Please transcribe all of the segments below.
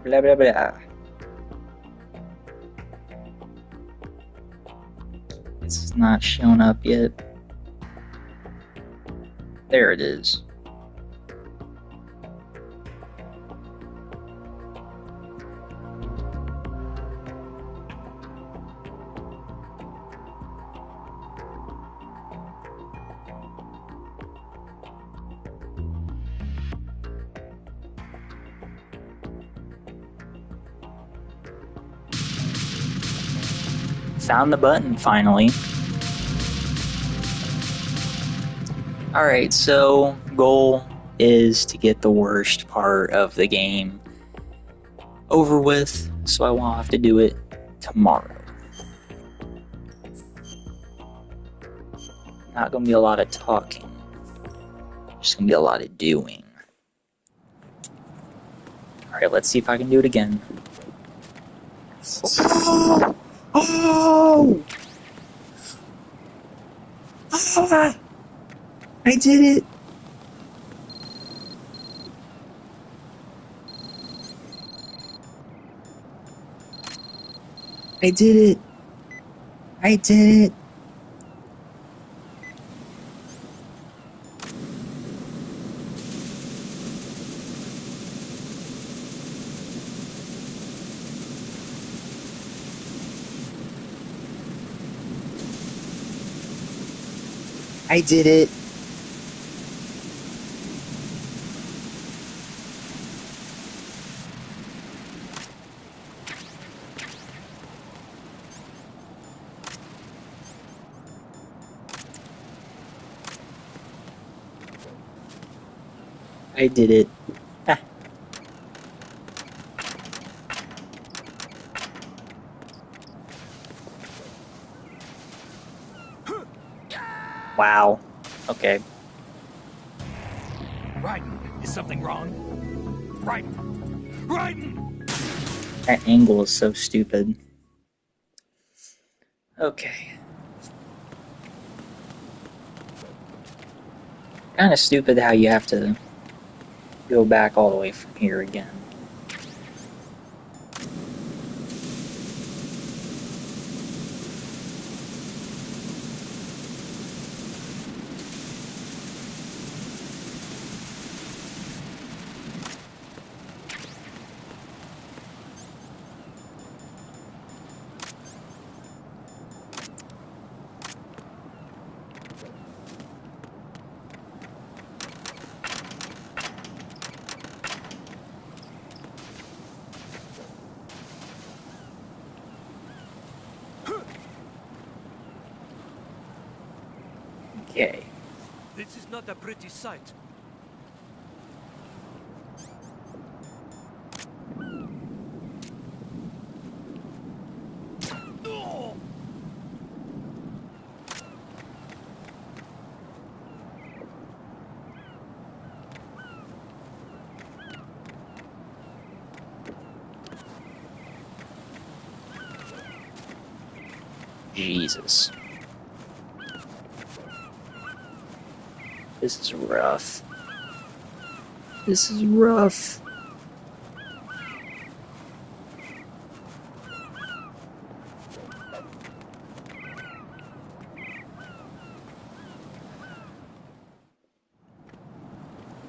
Blah blah blah. It's not shown up yet. There it is. Found the button finally. Alright, so goal is to get the worst part of the game over with, so I won't have to do it tomorrow. Not gonna be a lot of talking, just gonna be a lot of doing. Alright, let's see if I can do it again. Oh! Oh! Ah! I did it! I did it! I did it! I did it! I did it. Ah. Wow. Okay. Raiden, is something wrong? Raiden! Raiden! That angle is so stupid. Okay. Kinda stupid how you have to go back all the way from here again. Okay. This is not a pretty sight. Jesus. This is rough. This is rough.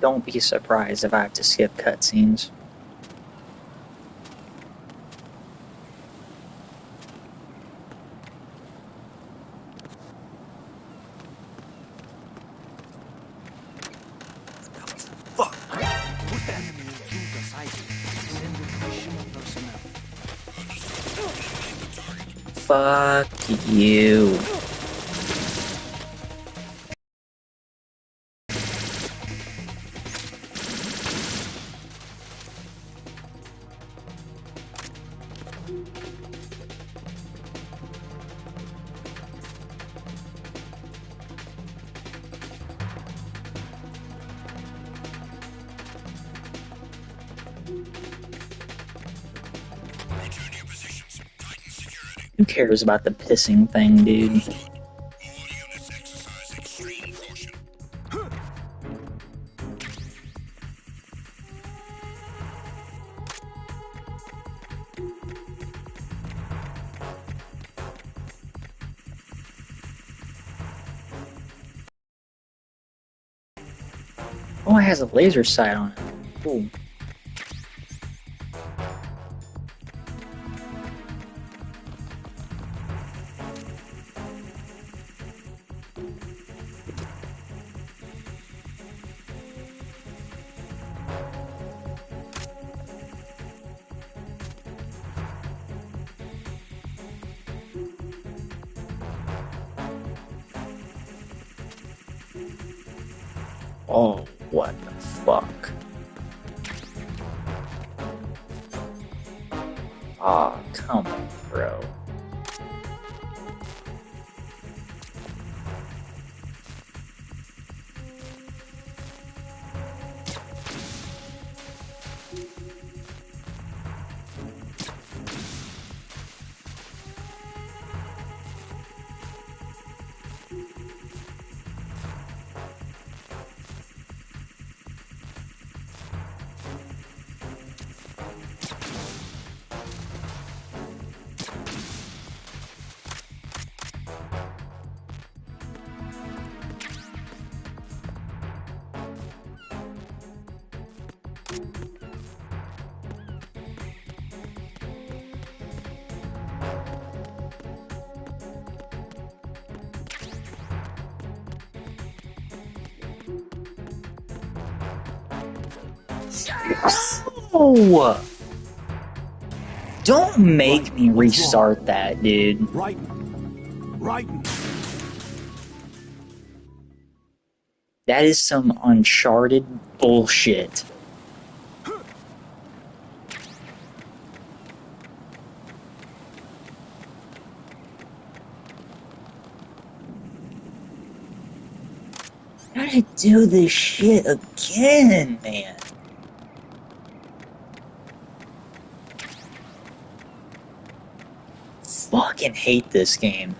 Don't be surprised if I have to skip cutscenes. Fuck you. Who cares about the pissing thing, dude? Oh, it has a laser sight on it. Cool. Oh, what the fuck? Aw, oh, come on, bro. Oh! Don't make me restart that, dude. Right. That is some Uncharted bullshit. Gotta do this shit again, man. Fucking hate this game.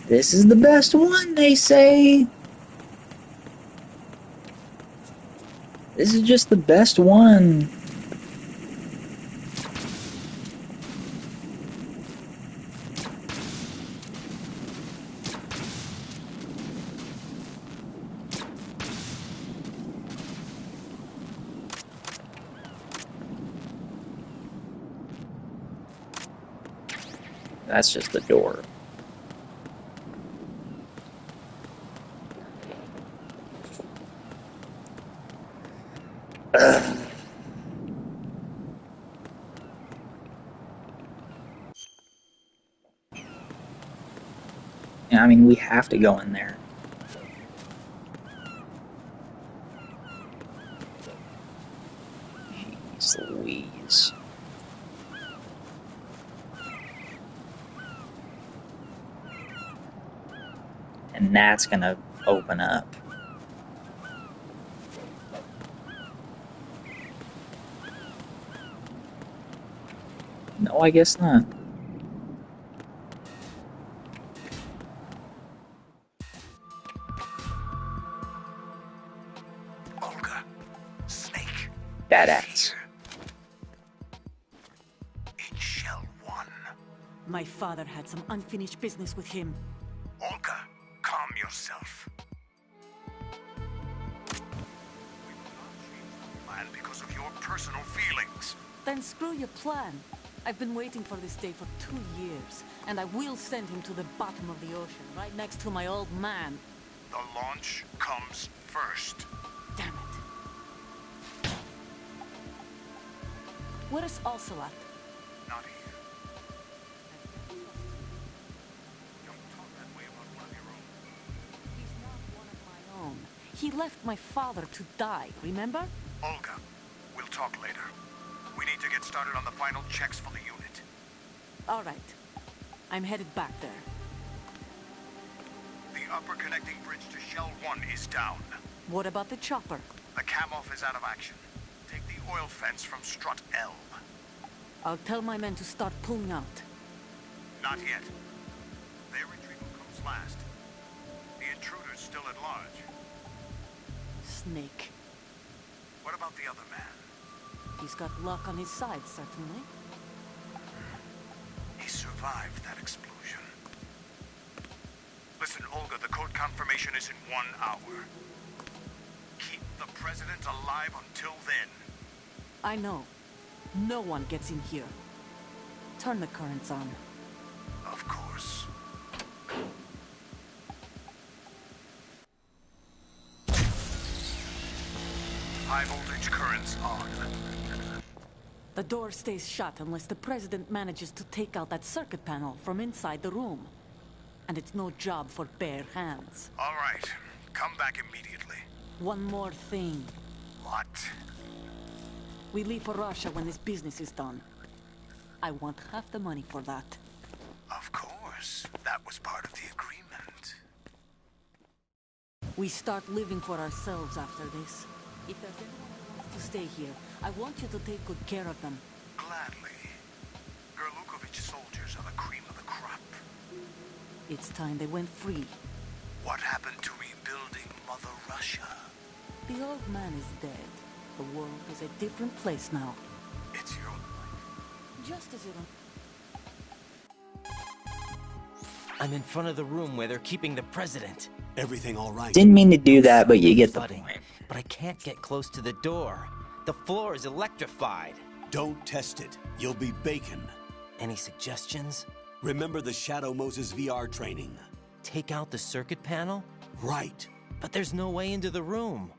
This is the best one, they say. This is just the best one. That's just the door. Ugh. Yeah, I mean, we have to go in there. Jeez Louise. And that's gonna open up. No, I guess not. Olga, Snake. Badass. In Shell 1. My father had some unfinished business with him. Olga, calm yourself. We will not change the plan because of your personal feelings. Then screw your plan. I've been waiting for this day for 2 years, and I will send him to the bottom of the ocean, right next to my old man. The launch comes first. Damn it. Where is Ocelot? Not here. Don't talk that way about one of your own. He's not one of my own. He left my father to die, remember? Olga, we'll talk later. We need to get started on the final checks for the unit. All right. I'm headed back there. The upper connecting bridge to Shell 1 is down. What about the chopper? The cam-off is out of action. Take the oil fence from strut L. I'll tell my men to start pulling out. Not yet. Their retrieval comes last. The intruder's still at large. Snake. What about the other man? He's got luck on his side, certainly. He survived that explosion. Listen, Olga, the code confirmation is in 1 hour. Keep the president alive until then. I know. No one gets in here. Turn the currents on. Of course. High voltage currents on. The door stays shut unless the president manages to take out that circuit panel from inside the room. And it's no job for bare hands. All right. Come back immediately. One more thing. What? We leave for Russia when this business is done. I want half the money for that. Of course. That was part of the agreement. We start living for ourselves after this. If there's anyone who wants to stay here, I want you to take good care of them. Gladly. Gerlukovich soldiers are the cream of the crop. It's time they went free. What happened to rebuilding Mother Russia? The old man is dead. The world is a different place now. It's your life. Just as you don't... I'm in front of the room where they're keeping the president. Everything all right? Didn't mean to do that, but you get the Flooding, point. but I can't get close to the door. The floor is electrified. Don't test it. You'll be bacon. Any suggestions? Remember the Shadow Moses VR training? Take out the circuit panel? Right. But there's no way into the room.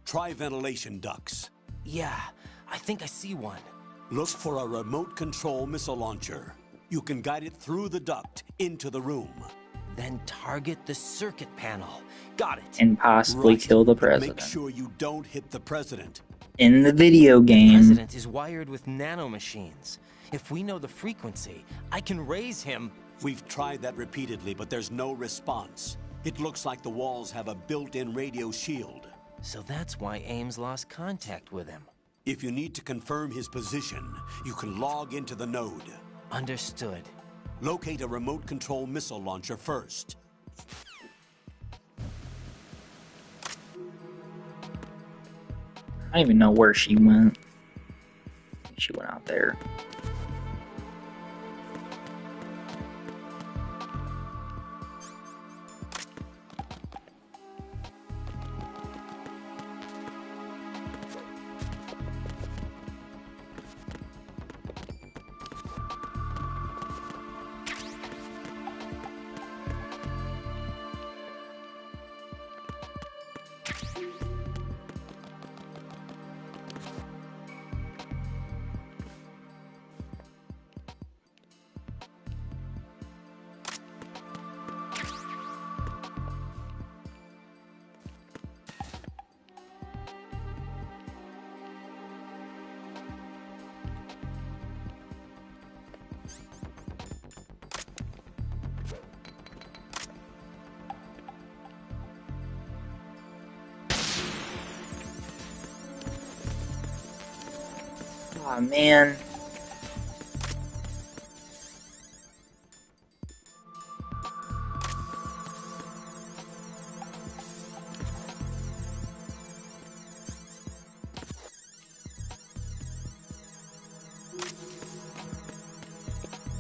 Try ventilation ducts. Yeah, I think I see one. Look for a remote control missile launcher. You can guide it through the duct into the room. Then target the circuit panel. Got it. And possibly Right. kill the But president. make sure you don't hit the president. In the video The game, president is wired with nanomachines. If we know the frequency, I can raise him. We've tried that repeatedly, but there's no response. It looks like the walls have a built-in radio shield. So that's why Ames lost contact with him. If you need to confirm his position, you can log into the node. Understood. Locate a remote control missile launcher first. I don't even know where she went. She went out there. Aw, man.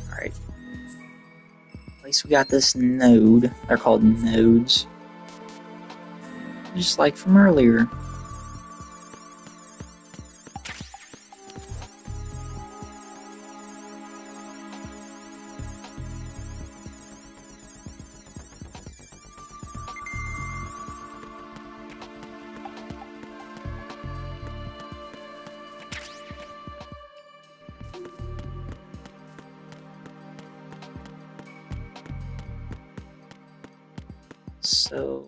Alright. At least we got this node. They're called nodes. Just like from earlier. So,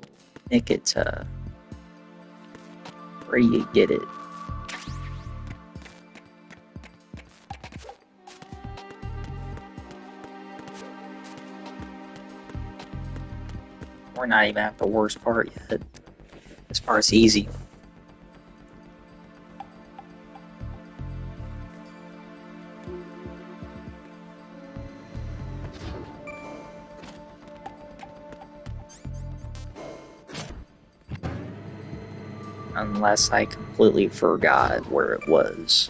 Nikita, where you get it? We're not even at the worst part yet. This part's easy. Unless I completely forgot where it was.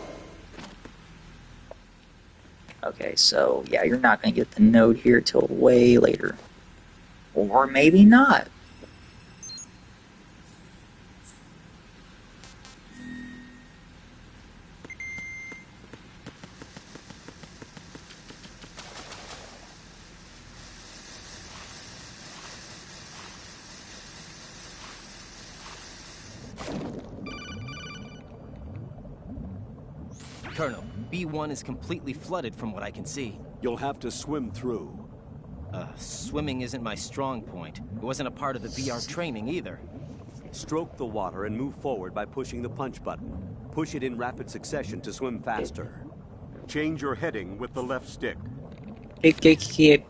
Okay, so yeah, you're not gonna get the node here till way later. Or maybe not. Colonel, B1 is completely flooded from what I can see. You'll have to swim through. Swimming isn't my strong point. It wasn't a part of the VR training either. Stroke the water and move forward by pushing the punch button. Push it in rapid succession to swim faster. Change your heading with the left stick. Kick.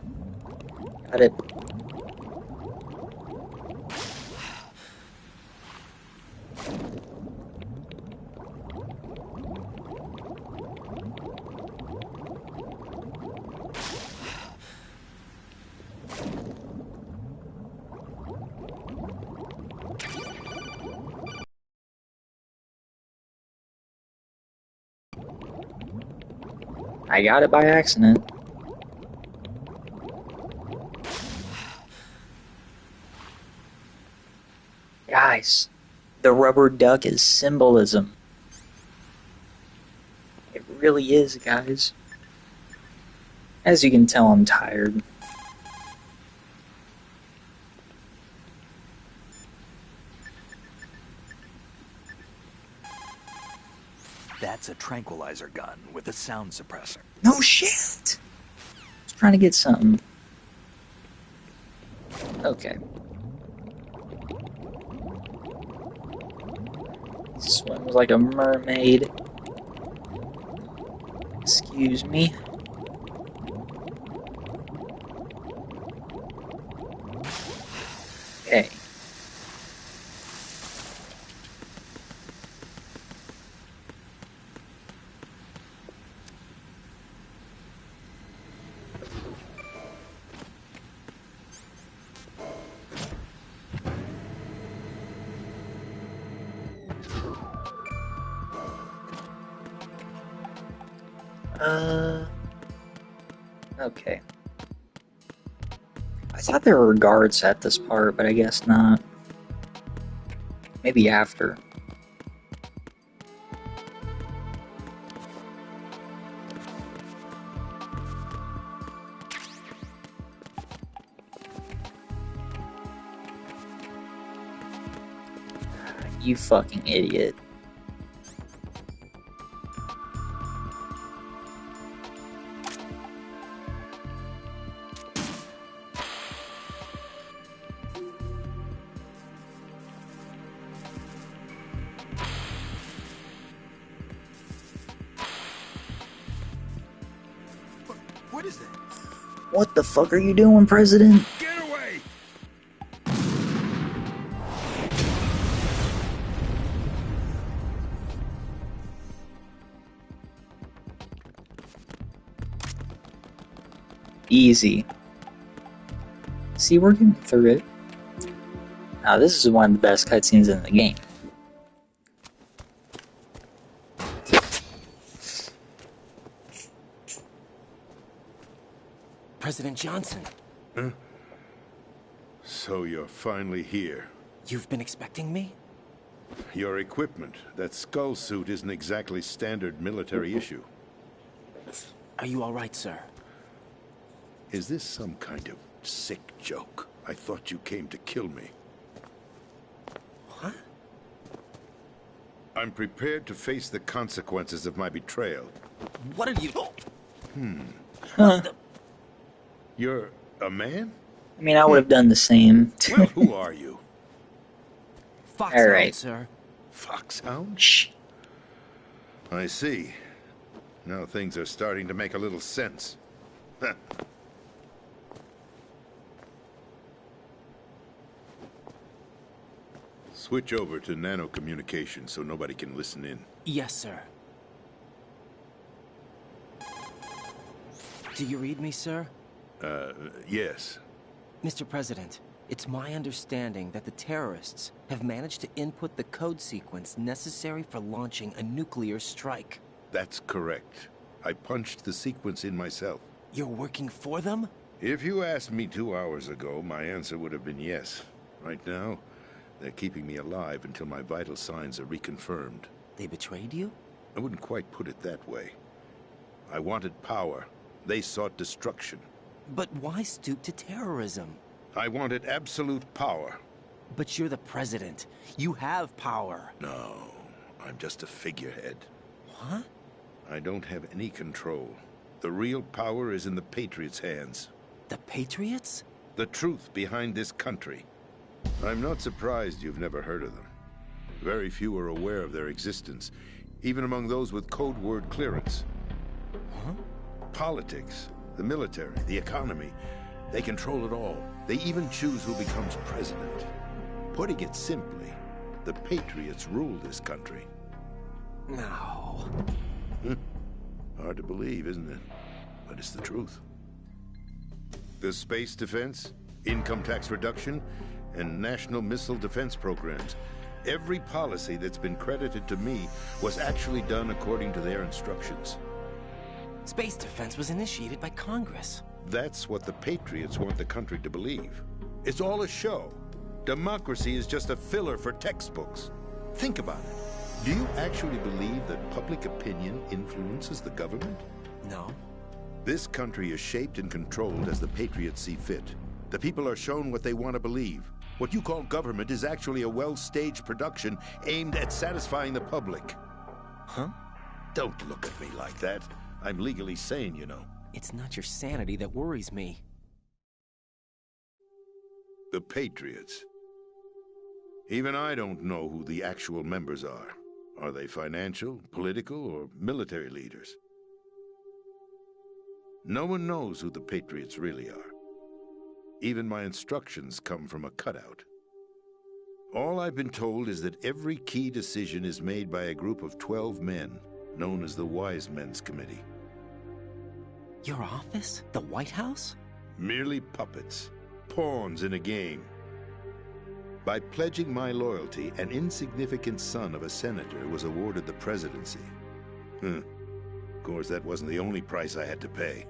Got it. I got it by accident. Guys, the rubber duck is symbolism. It really is, guys. As you can tell, I'm tired. That's a tranquilizer gun with a sound suppressor. No shit! I was trying to get something. Okay. Swims like a mermaid. Excuse me. Okay. Okay. I thought there were guards at this part, but I guess not. Maybe after. You fucking idiot. What is that? What the fuck are you doing, President? Get away! Easy. See, we're getting through it. Now, this is one of the best cutscenes in the game. President Johnson, So you're finally here. you've been expecting me? Your equipment, that skull suit isn't exactly standard military issue. Are you all right, sir? Is this some kind of sick joke? I thought you came to kill me. What? I'm prepared to face the consequences of my betrayal. What are you... Huh. You're a man? I mean, I would have done the same. Well, who are you? Foxhound, right. sir. Foxhound? Shh. I see. Now things are starting to make a little sense. Switch over to nano communication so nobody can listen in. Yes, sir. Do you read me, sir? Yes. Mr. President, it's my understanding that the terrorists have managed to input the code sequence necessary for launching a nuclear strike. That's correct. I punched the sequence in myself. You're working for them? If you asked me 2 hours ago, my answer would have been yes. Right now, they're keeping me alive until my vital signs are reconfirmed. They betrayed you? I wouldn't quite put it that way. I wanted power. They sought destruction. But why stoop to terrorism? I wanted absolute power. But you're the president. You have power. No, I'm just a figurehead. What? I don't have any control. The real power is in the Patriots' hands. The Patriots? The truth behind this country. I'm not surprised you've never heard of them. Very few are aware of their existence, even among those with code word clearance. Huh? Politics, the military, the economy, they control it all. They even choose who becomes president. Putting it simply, the Patriots rule this country. No. Hard to believe, isn't it? But it's the truth. The space defense, income tax reduction, and national missile defense programs. Every policy that's been credited to me was actually done according to their instructions. Space defense was initiated by Congress. That's what the Patriots want the country to believe. It's all a show. Democracy is just a filler for textbooks. Think about it. Do you actually believe that public opinion influences the government? No. This country is shaped and controlled as the Patriots see fit. The people are shown what they want to believe. What you call government is actually a well-staged production aimed at satisfying the public. Huh? Don't look at me like that. I'm legally sane, you know. It's not your sanity that worries me. The Patriots. Even I don't know who the actual members are. Are they financial, political, or military leaders? No one knows who the Patriots really are. Even my instructions come from a cutout. All I've been told is that every key decision is made by a group of 12 men, known as the Wise Men's Committee. Your office? The White House? Merely puppets, pawns in a game. By pledging my loyalty, an insignificant son of a senator was awarded the presidency. Of course, that wasn't the only price I had to pay.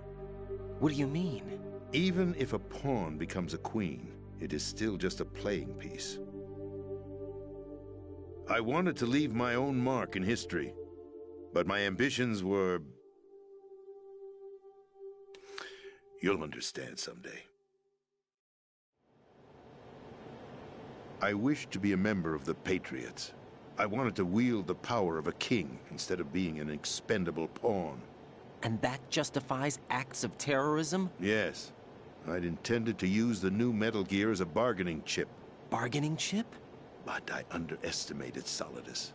What do you mean? Even if a pawn becomes a queen, it is still just a playing piece. I wanted to leave my own mark in history, but my ambitions were... You'll understand someday. I wished to be a member of the Patriots. I wanted to wield the power of a king instead of being an expendable pawn. And that justifies acts of terrorism? Yes. I'd intended to use the new Metal Gear as a bargaining chip. Bargaining chip? But I underestimated Solidus.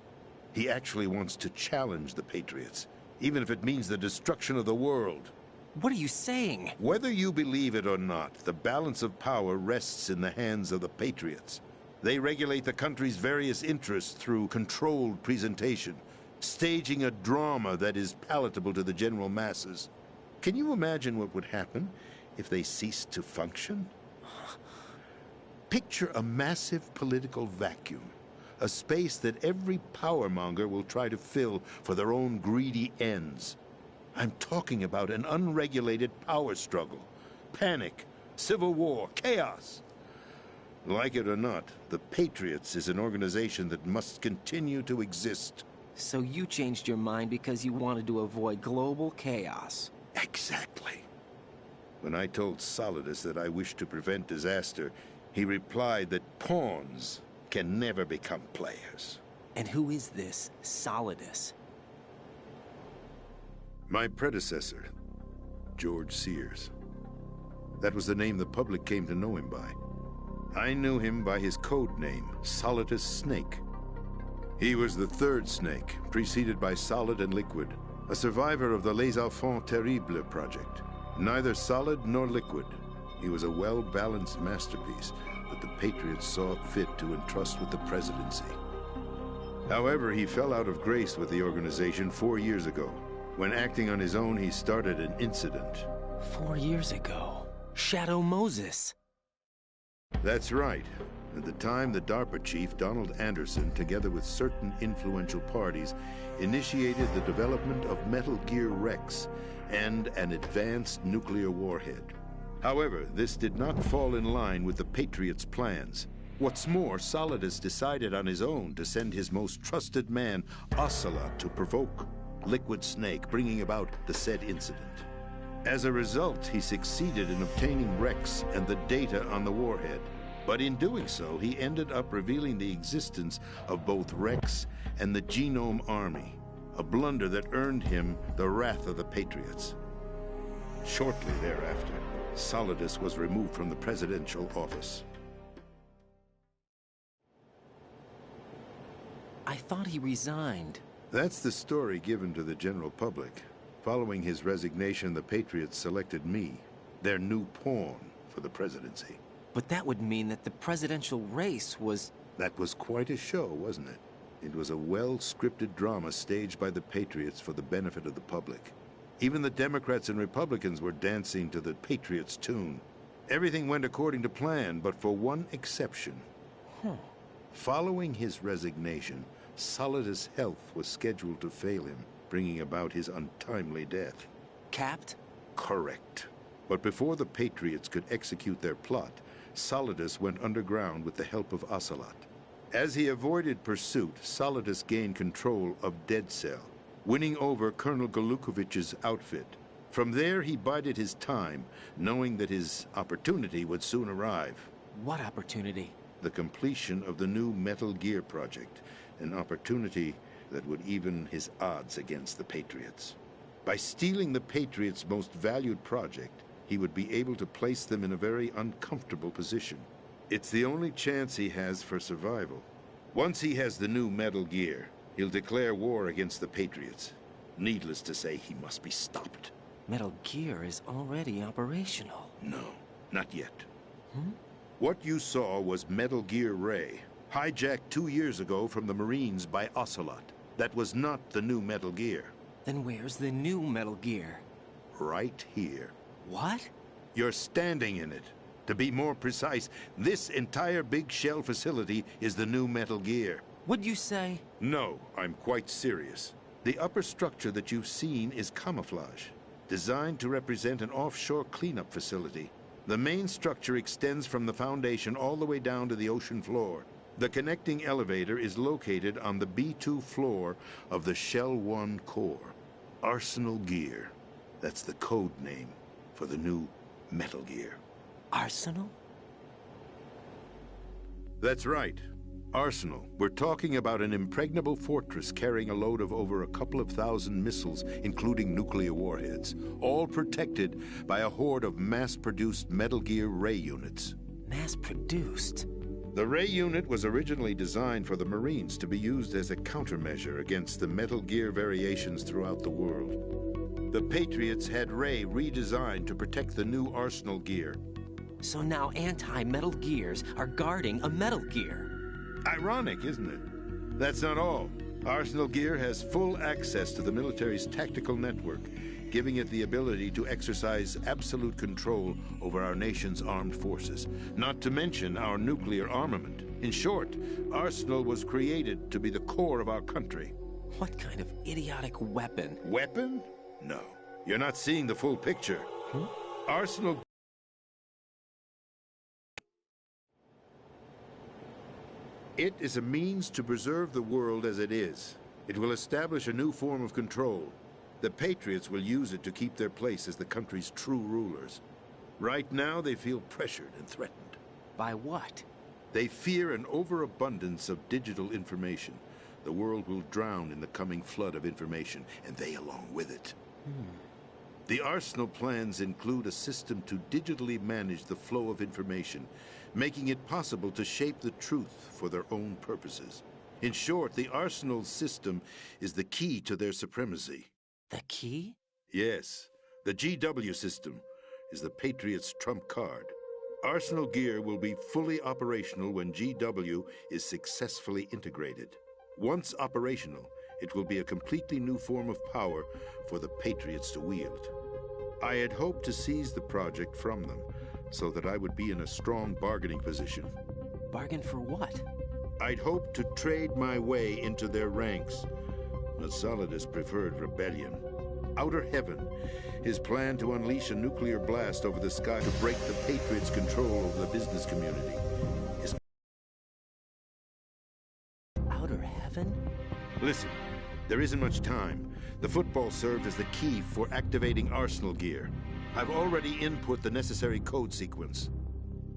He actually wants to challenge the Patriots, even if it means the destruction of the world. What are you saying? Whether you believe it or not, the balance of power rests in the hands of the Patriots. They regulate the country's various interests through controlled presentation, staging a drama that is palatable to the general masses. Can you imagine what would happen if they ceased to function? Picture a massive political vacuum, a space that every powermonger will try to fill for their own greedy ends. I'm talking about an unregulated power struggle, panic, civil war, chaos. Like it or not, the Patriots is an organization that must continue to exist. So you changed your mind because you wanted to avoid global chaos. Exactly. When I told Solidus that I wished to prevent disaster, he replied that pawns can never become players. And who is this Solidus? My predecessor, George Sears. That was the name the public came to know him by. I knew him by his code name, Solidus Snake. He was the third Snake, preceded by Solid and Liquid, a survivor of the Les Enfants Terribles project. Neither solid nor liquid. He was a well-balanced masterpiece that the Patriots saw fit to entrust with the presidency. However, he fell out of grace with the organization 4 years ago. When acting on his own, he started an incident. 4 years ago. Shadow Moses. That's right. At the time, the DARPA chief, Donald Anderson, together with certain influential parties, initiated the development of Metal Gear Rex and an advanced nuclear warhead. However, this did not fall in line with the Patriots' plans. What's more, Solidus decided on his own to send his most trusted man, Ocelot, to provoke Liquid Snake, bringing about the said incident. As a result, he succeeded in obtaining Rex and the data on the warhead. But in doing so, he ended up revealing the existence of both Rex and the Genome Army, a blunder that earned him the wrath of the Patriots. Shortly thereafter, Solidus was removed from the presidential office. I thought he resigned. That's the story given to the general public. Following his resignation, the Patriots selected me, their new pawn, for the presidency. But that would mean that the presidential race was... That was quite a show, wasn't it? It was a well-scripted drama staged by the Patriots for the benefit of the public. Even the Democrats and Republicans were dancing to the Patriots' tune. Everything went according to plan, but for one exception. Following his resignation, Solidus' health was scheduled to fail him, bringing about his untimely death. Capped? Correct. But before the Patriots could execute their plot, Solidus went underground with the help of Ocelot. As he avoided pursuit, Solidus gained control of Dead Cell, winning over Colonel Golukovich's outfit. From there, he bided his time, knowing that his opportunity would soon arrive. What opportunity? The completion of the new Metal Gear project, an opportunity that would even his odds against the Patriots. By stealing the Patriots' most valued project, he would be able to place them in a very uncomfortable position. It's the only chance he has for survival. Once he has the new Metal Gear, he'll declare war against the Patriots. Needless to say, he must be stopped. Metal Gear is already operational. No, not yet. What you saw was Metal Gear Ray, hijacked 2 years ago from the Marines by Ocelot. That was not the new Metal Gear. Then where's the new Metal Gear? Right here. What? You're standing in it. To be more precise, this entire big shell facility is the new Metal Gear. What'd you say? No, I'm quite serious. The upper structure that you've seen is camouflage, designed to represent an offshore cleanup facility. The main structure extends from the foundation all the way down to the ocean floor. The connecting elevator is located on the B2 floor of the Shell 1 core. Arsenal Gear. That's the code name for the new Metal Gear. Arsenal? That's right. Arsenal. We're talking about an impregnable fortress carrying a load of over a couple of thousand missiles, including nuclear warheads, all protected by a horde of mass-produced Metal Gear Ray units. Mass-produced? The Ray unit was originally designed for the Marines to be used as a countermeasure against the Metal Gear variations throughout the world. The Patriots had Ray redesigned to protect the new Arsenal Gear. So now anti-Metal Gears are guarding a Metal Gear. Ironic, isn't it? That's not all. Arsenal Gear has full access to the military's tactical network, giving it the ability to exercise absolute control over our nation's armed forces, not to mention our nuclear armament. In short, Arsenal was created to be the core of our country. What kind of idiotic weapon? Weapon? No. You're not seeing the full picture. Arsenal... It is a means to preserve the world as it is. It will establish a new form of control. The Patriots will use it to keep their place as the country's true rulers. Right now, they feel pressured and threatened. By what? They fear an overabundance of digital information. The world will drown in the coming flood of information, and they along with it. The Arsenal plans include a system to digitally manage the flow of information, making it possible to shape the truth for their own purposes. In short, the Arsenal system is the key to their supremacy. The key? Yes, the GW system is the Patriots' trump card. Arsenal Gear will be fully operational when GW is successfully integrated. Once operational, it will be a completely new form of power for the Patriots to wield. I had hoped to seize the project from them, so that I would be in a strong bargaining position. Bargain for what? I'd hoped to trade my way into their ranks, but Solidus preferred rebellion. outer heaven. His plan to unleash a nuclear blast over the sky to break the Patriots' control over the business community. Outer heaven? Listen, there isn't much time. The football served as the key for activating Arsenal gear. I've already input the necessary code sequence.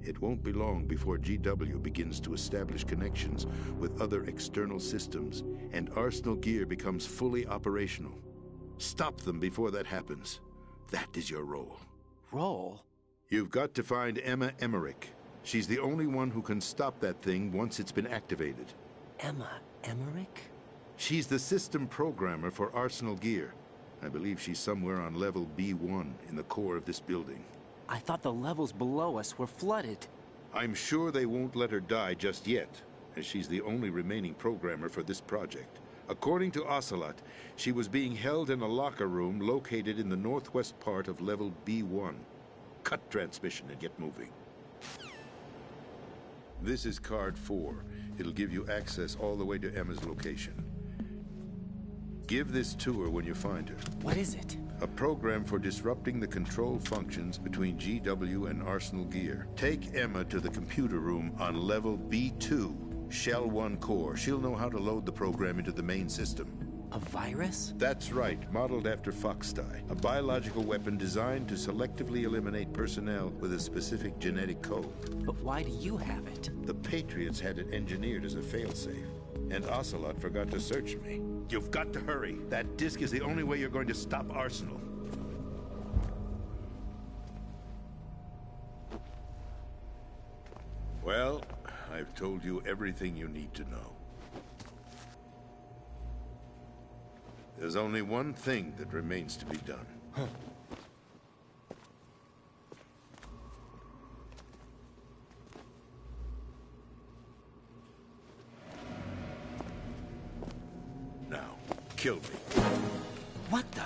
It won't be long before GW begins to establish connections with other external systems, and Arsenal gear becomes fully operational. Stop them before that happens. That is your role. Role? You've got to find Emma Emmerich. She's the only one who can stop that thing once it's been activated. Emma Emmerich? She's the system programmer for Arsenal gear. I believe she's somewhere on level B1 in the core of this building. I thought the levels below us were flooded. I'm sure they won't let her die just yet, as she's the only remaining programmer for this project. According to Ocelot, she was being held in a locker room located in the northwest part of level B1. Cut transmission and get moving. This is card 4. It'll give you access all the way to Emma's location. Give this to her when you find her. What is it? A program for disrupting the control functions between GW and Arsenal gear. Take Emma to the computer room on level B2, Shell 1 core. She'll know how to load the program into the main system. A virus? That's right, modeled after Foxdie. A biological weapon designed to selectively eliminate personnel with a specific genetic code. But why do you have it? The Patriots had it engineered as a failsafe, and Ocelot forgot to search me. You've got to hurry. That disk is the only way you're going to stop Arsenal. Well, I've told you everything you need to know. There's only one thing that remains to be done. Now, kill me. What the?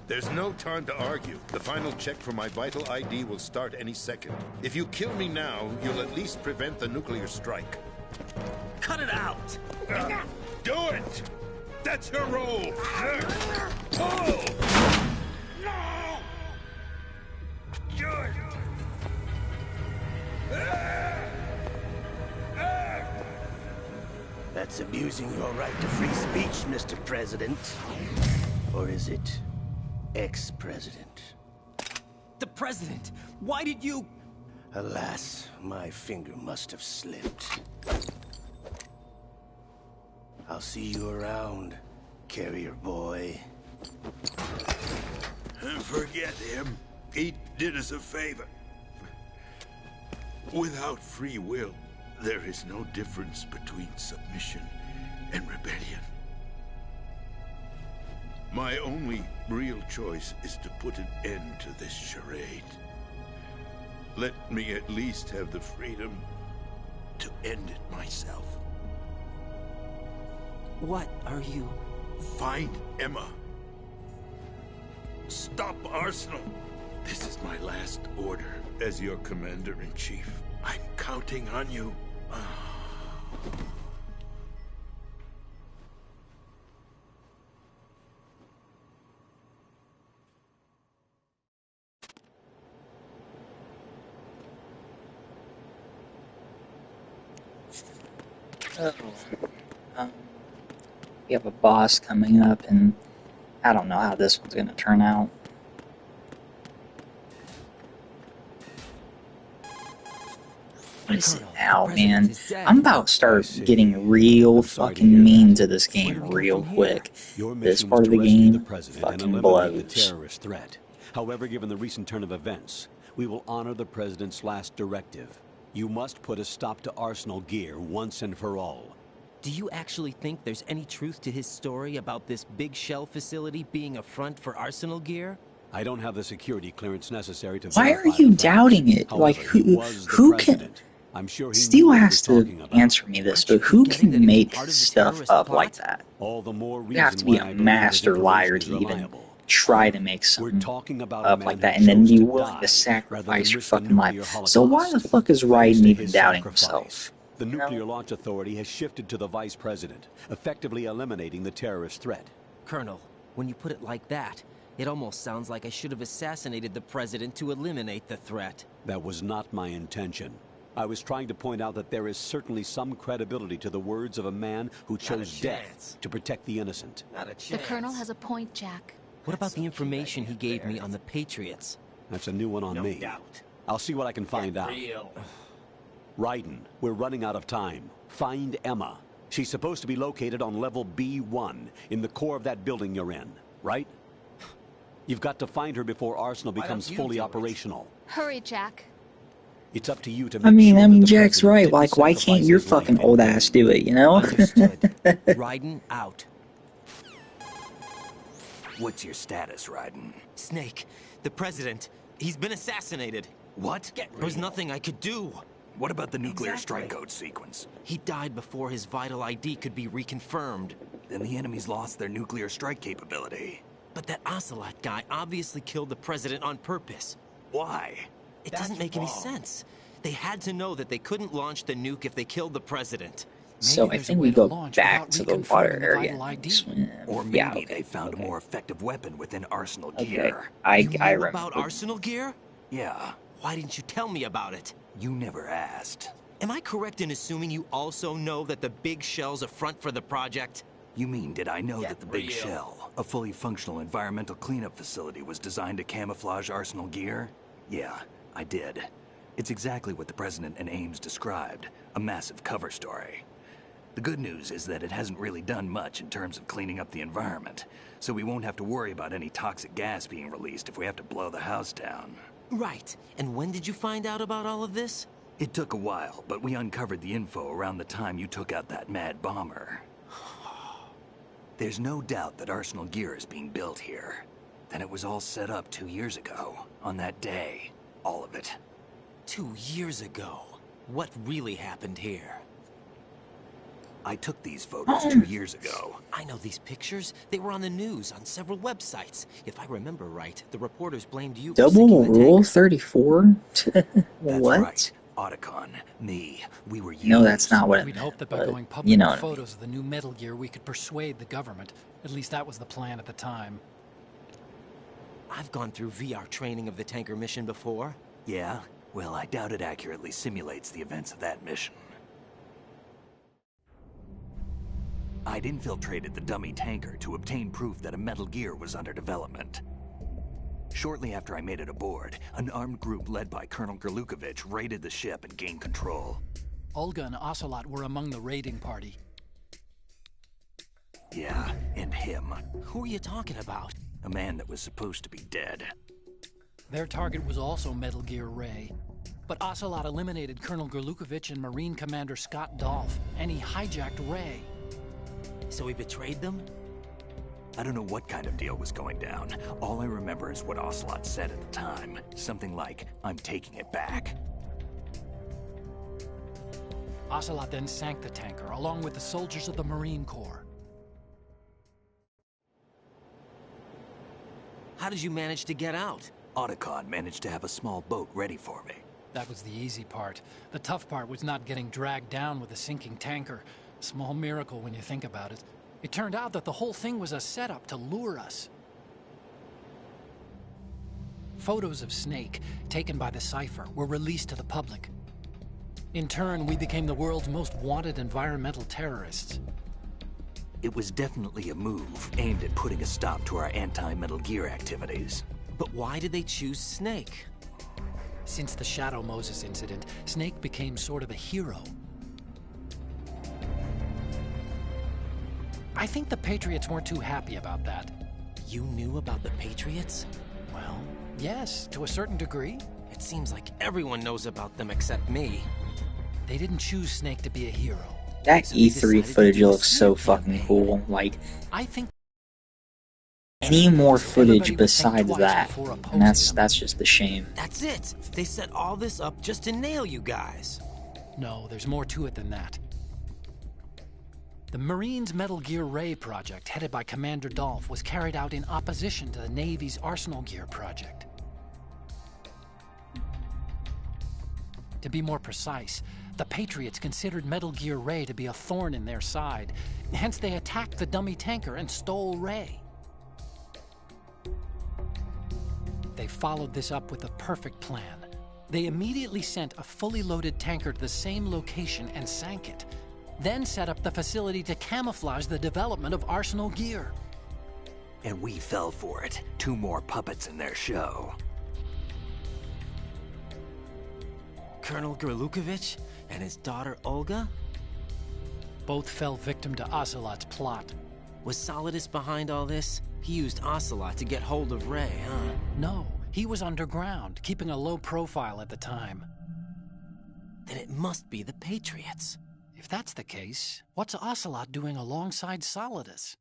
There's no time to argue. The final check for my vital ID will start any second. If you kill me now, you'll at least prevent the nuclear strike. Cut it out! Do it! That's your role! Pull! No! Good! That's abusing your right to free speech, Mr. President. Or is it ex-president? The president! Why did you... Alas, my finger must have slipped. I'll see you around, carrier boy. Forget him. He did us a favor. Without free will, there is no difference between submission and rebellion. My only real choice is to put an end to this charade. Let me at least have the freedom to end it myself. What are you... Find Emma. Stop Arsenal. This is my last order as your commander-in-chief. I'm counting on you. We have a boss coming up, and I don't know how this one's going to turn out. What is it now, man? I'm about to start getting real fucking mean to this game real quick. This part of the game fucking blows. Terrorist threat. However, given the recent turn of events, we will honor the president's last directive. You must put a stop to Arsenal gear once and for all. Do you actually think there's any truth to his story about this big shell facility being a front for Arsenal gear? I don't have the security clearance necessary to Why are verify you the facts. doubting it? However, Like, he was the who can... president. I'm sure he Steele knew what he has was to talking about. answer me this, Aren't you but who forgetting that can he was make part of the stuff terrorist up plot? like that? All the more reason You have to be why a I believe his master liar information to is even reliable. try to make We're something talking about up a like man that, who and then chose be to willing die to sacrifice rather than your risk the fucking nuclear life. So why the holocaust. fuck is Raiden Thanks to even his doubting sacrifice, himself? The You know? Nuclear Launch Authority has shifted to the vice president, effectively eliminating the terrorist threat. Colonel, When you put it like that, it almost sounds like I should have assassinated the president to eliminate the threat. That was not my intention. I was trying to point out that there is certainly some credibility to the words of a man who chose death to protect the innocent. Not a chance. The Colonel has a point, Jack. What about the information he gave me on the Patriots? That's a new one on me. Doubt. I'll see what I can find out. Raiden, we're running out of time. Find Emma. She's supposed to be located on level B1, in the core of that building you're in, right? You've got to find her before Arsenal becomes fully operational. Hurry, Jack. It's up to you to make I sure that the Jack's president right. didn't Like, why sacrifice can't your his life fucking in old vain. ass do it, you know? Understood. Raiden out. What's your status, Raiden? Snake, the president, he's been assassinated. What? There was nothing I could do. What about the nuclear strike code sequence? He died before his vital ID could be reconfirmed. Then the enemy's lost their nuclear strike capability. But that Ocelot guy obviously killed the president on purpose. Why? It doesn't make any sense. They had to know that they couldn't launch the nuke if they killed the president. So I think we go back to the water area. Or maybe Yeah, okay, they found a more effective weapon within Arsenal Okay, gear. I You knew remember. about Arsenal gear? Yeah, Why didn't you tell me about it? you never asked. Am I correct in assuming you also know that the big shell's a front for the project? You mean, did I know that the Big Shell, a fully functional environmental cleanup facility, was designed to camouflage Arsenal gear? Yeah, I did. It's exactly what the President and Ames described, a massive cover story. The good news is that it hasn't really done much in terms of cleaning up the environment, so we won't have to worry about any toxic gas being released if we have to blow the house down. Right. And when did you find out about all of this? It took a while, but we uncovered the info around the time you took out that mad bomber. There's no doubt that Arsenal gear is being built here. Then it was all set up 2 years ago, on that day. All of it. 2 years ago. What really happened here? I took these photos 2 years ago. I know these pictures. They were on the news on several websites. If I remember right, the reporters blamed you for Double sinking the Rule tanker. 34? That's What? right. Otacon, me, we were used. No, that's not what it We'd meant, hoped that by but going public you know with what I mean. photos of the new Metal Gear, we could persuade the government. At least that was the plan at the time. I've gone through VR training of the tanker mission before. Yeah? Well, I doubt it accurately simulates the events of that mission. I'd infiltrated the dummy tanker to obtain proof that a Metal Gear was under development. Shortly after I made it aboard, an armed group led by Colonel Gerlukovich raided the ship and gained control. Olga and Ocelot were among the raiding party. Yeah, and him. Who are you talking about? A man that was supposed to be dead. Their target was also Metal Gear Ray. But Ocelot eliminated Colonel Gerlukovich and Marine Commander Scott Dolph, and he hijacked Ray. So he betrayed them? I don't know what kind of deal was going down. All I remember is what Ocelot said at the time. Something like, "I'm taking it back." Ocelot then sank the tanker, along with the soldiers of the Marine Corps. How did you manage to get out? Otacon managed to have a small boat ready for me. That was the easy part. The tough part was not getting dragged down with a sinking tanker. Small miracle when you think about it. It turned out that the whole thing was a setup to lure us. Photos of Snake, taken by the Cypher, were released to the public. In turn, we became the world's most wanted environmental terrorists. It was definitely a move aimed at putting a stop to our anti-Metal Gear activities. But why did they choose Snake? Since the Shadow Moses incident, Snake became sort of a hero. I think the Patriots weren't too happy about that. You knew about the Patriots? Well, yes, to a certain degree. It seems like everyone knows about them except me. They didn't choose Snake to be a hero. That So they E3 decided to footage do a looks so smear fucking campaign. cool. Like, I think any more everybody footage would think besides twice that, before and opposing that's them. just a shame. That's it. They set all this up just to nail you guys. No, there's more to it than that. The Marines' Metal Gear Ray project, headed by Commander Dolph, was carried out in opposition to the Navy's Arsenal Gear project. To be more precise, the Patriots considered Metal Gear Ray to be a thorn in their side. Hence, they attacked the dummy tanker and stole Ray. They followed this up with a perfect plan. They immediately sent a fully loaded tanker to the same location and sank it. Then set up the facility to camouflage the development of Arsenal gear. And we fell for it. 2 more puppets in their show. Colonel Gerlukovich and his daughter Olga? Both fell victim to Ocelot's plot. Was Solidus behind all this? He used Ocelot to get hold of Ray, huh? No, he was underground, keeping a low profile at the time. Then it must be the Patriots. If that's the case, what's Ocelot doing alongside Solidus?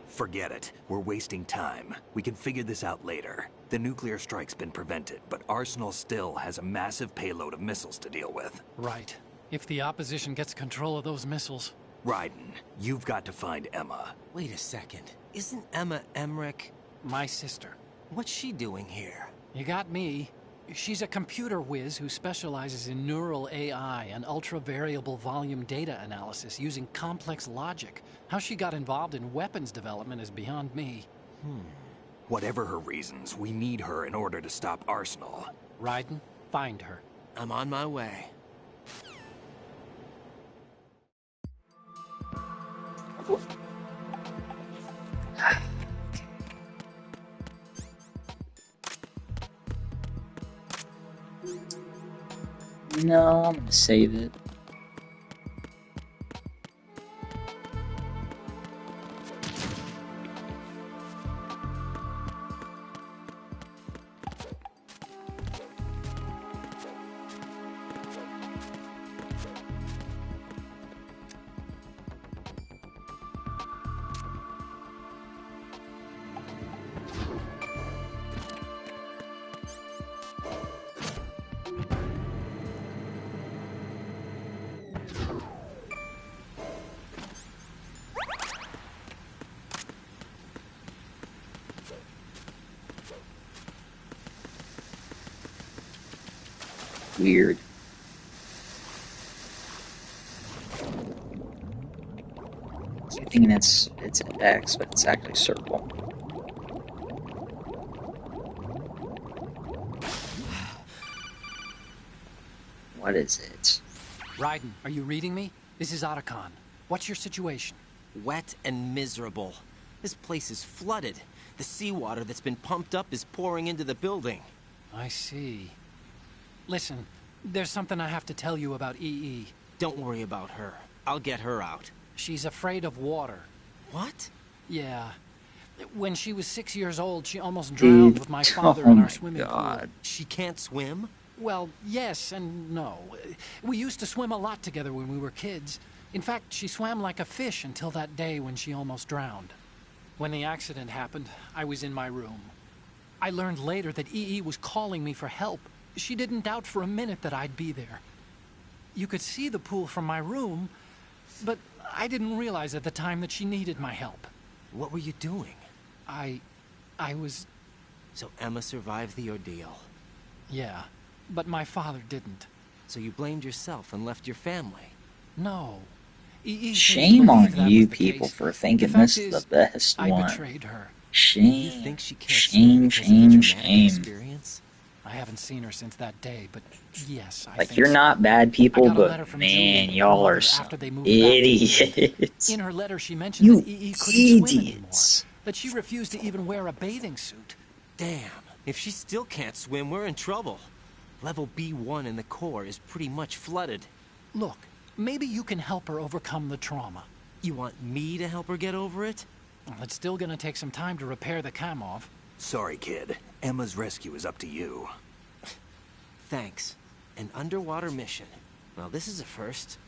Forget it. We're wasting time. We can figure this out later. The nuclear strike's been prevented, but Arsenal still has a massive payload of missiles to deal with. Right. If the opposition gets control of those missiles... Raiden, you've got to find Emma. Wait a second. Isn't Emma Emmerich... My sister. What's she doing here? You got me. She's a computer whiz who specializes in neural AI and ultra-variable volume data analysis using complex logic. How she got involved in weapons development is beyond me. Whatever her reasons, we need her in order to stop Arsenal. Raiden, find her. I'm on my way. No, I'm gonna save it. Weird. I'm thinking it's X, but it's actually circle. What is it? Raiden, are you reading me? This is Otacon. What's your situation? Wet and miserable. This place is flooded. The seawater that's been pumped up is pouring into the building. I see. Listen, there's something I have to tell you about EE. Don't worry about her. I'll get her out. She's afraid of water. What? Yeah. When she was 6 years old, she almost drowned with my father in our swimming pool. She can't swim? Well, yes and no. We used to swim a lot together when we were kids. In fact, she swam like a fish until that day when she almost drowned. When the accident happened, I was in my room. I learned later that EE was calling me for help. She didn't doubt for a minute that I'd be there. You could see the pool from my room, but I didn't realize at the time that she needed my help. What were you doing? I was... So Emma survived the ordeal? Yeah, but my father didn't. So you blamed yourself and left your family? No. Shame on you people for thinking this is the best one. I betrayed her. Shame, you think she can't shame, experience? I haven't seen her since that day, but yes, I like think you're so. not bad people, but man, y'all are some idiots. In her letter, she mentioned that EE couldn't swim anymore, that she refused to even wear a bathing suit. Damn, if she still can't swim, we're in trouble. Level B1 in the core is pretty much flooded. Look, maybe you can help her overcome the trauma. You want me to help her get over it? Well, it's still gonna take some time to repair the Kamov. Sorry, kid. Emma's rescue is up to you. Thanks. An underwater mission. Well, this is a first.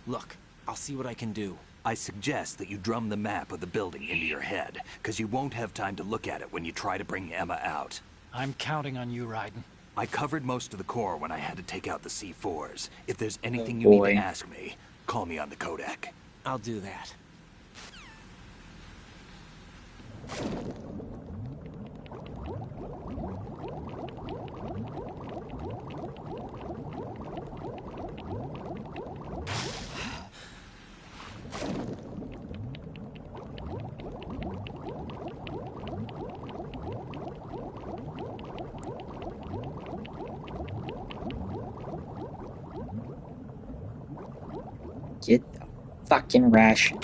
Look, I'll see what I can do. I suggest that you drum the map of the building into your head, because you won't have time to look at it when you try to bring Emma out. I'm counting on you, Raiden. I covered most of the core when I had to take out the C4s. If there's anything you need to ask me, call me on the codec. I'll do that. Get the fucking ration.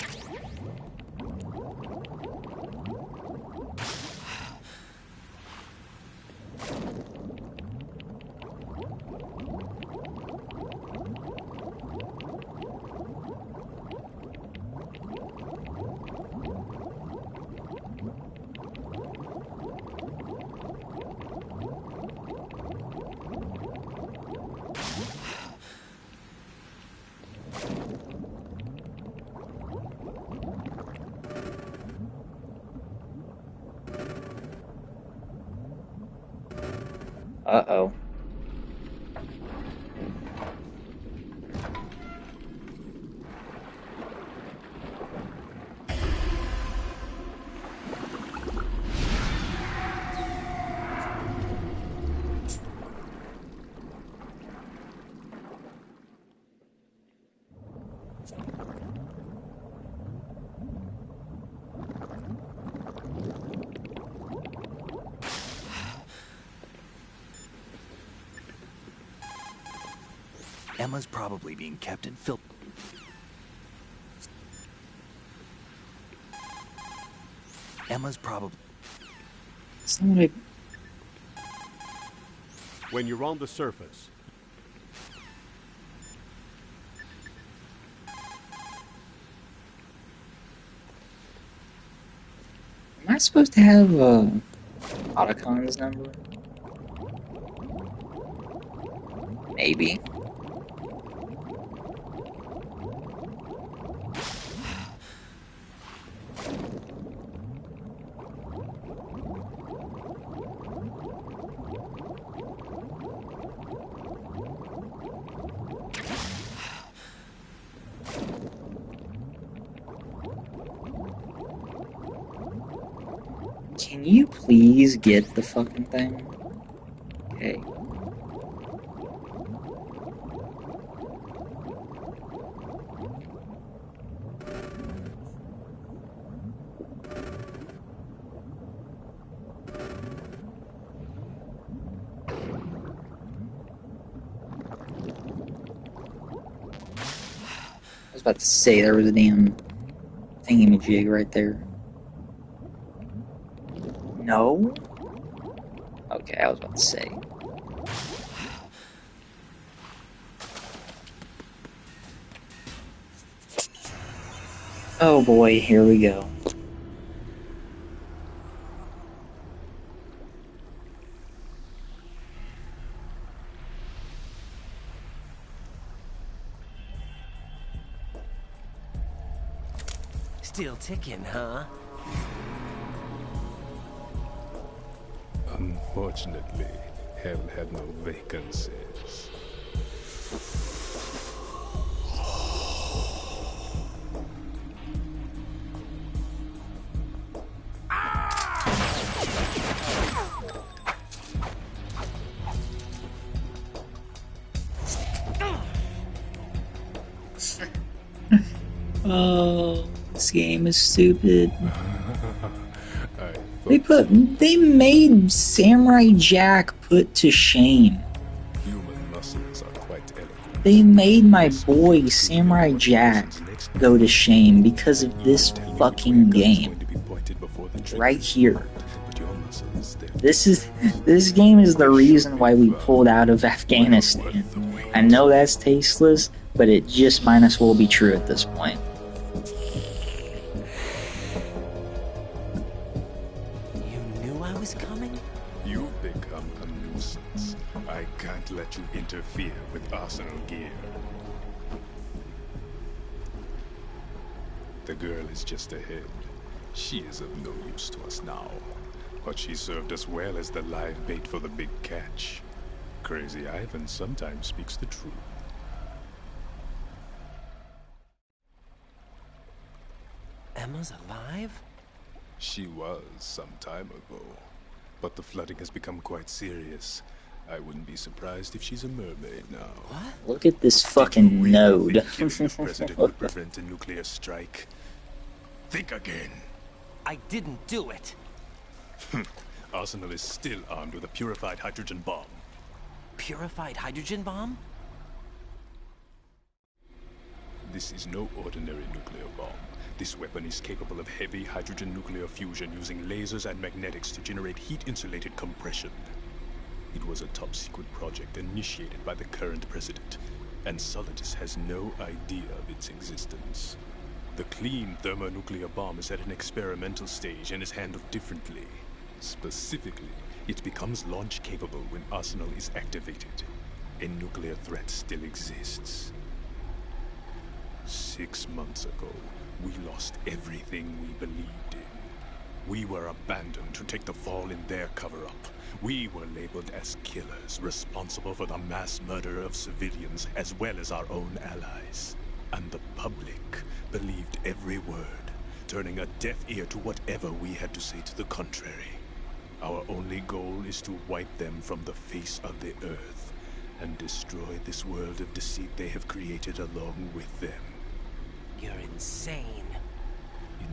Uh-oh. Emma's probably being kept in filth. Emma's probably... Somebody... When you're on the surface, Am I supposed to have Otacon's number? Maybe. Can you please get the fucking thing? Okay. I was about to say there was a damn thingamajig right there. No? Okay, I was about to say. Oh boy, here we go. Still ticking, huh? Unfortunately, hell had no vacancies. Oh, this game is stupid. They made Samurai Jack put to shame. Human muscles are quite eloquent. They made my boy Samurai Jack go to shame because of this fucking game. Right here. This game is the reason why we pulled out of Afghanistan. I know that's tasteless, but it just might as well be true at this point. You've become a nuisance. I can't let you interfere with Arsenal gear. The girl is just ahead. She is of no use to us now. But she served us well as the live bait for the big catch. Crazy Ivan sometimes speaks the truth. Emma's alive? She was some time ago. But the flooding has become quite serious. I wouldn't be surprised if she's a mermaid now. What? Look at this fucking node. The president would prevent a nuclear strike. Think again. I didn't do it. Arsenal is still armed with a purified hydrogen bomb. Purified hydrogen bomb? This is no ordinary nuclear bomb. This weapon is capable of heavy hydrogen nuclear fusion using lasers and magnetics to generate heat-insulated compression. It was a top-secret project initiated by the current president, and Solidus has no idea of its existence. The clean thermonuclear bomb is at an experimental stage and is handled differently. Specifically, it becomes launch-capable when Arsenal is activated. A nuclear threat still exists. 6 months ago, we lost everything we believed in. We were abandoned to take the fall in their cover-up. We were labeled as killers, responsible for the mass murder of civilians as well as our own allies. And the public believed every word, turning a deaf ear to whatever we had to say to the contrary. Our only goal is to wipe them from the face of the earth and destroy this world of deceit they have created along with them. You're insane.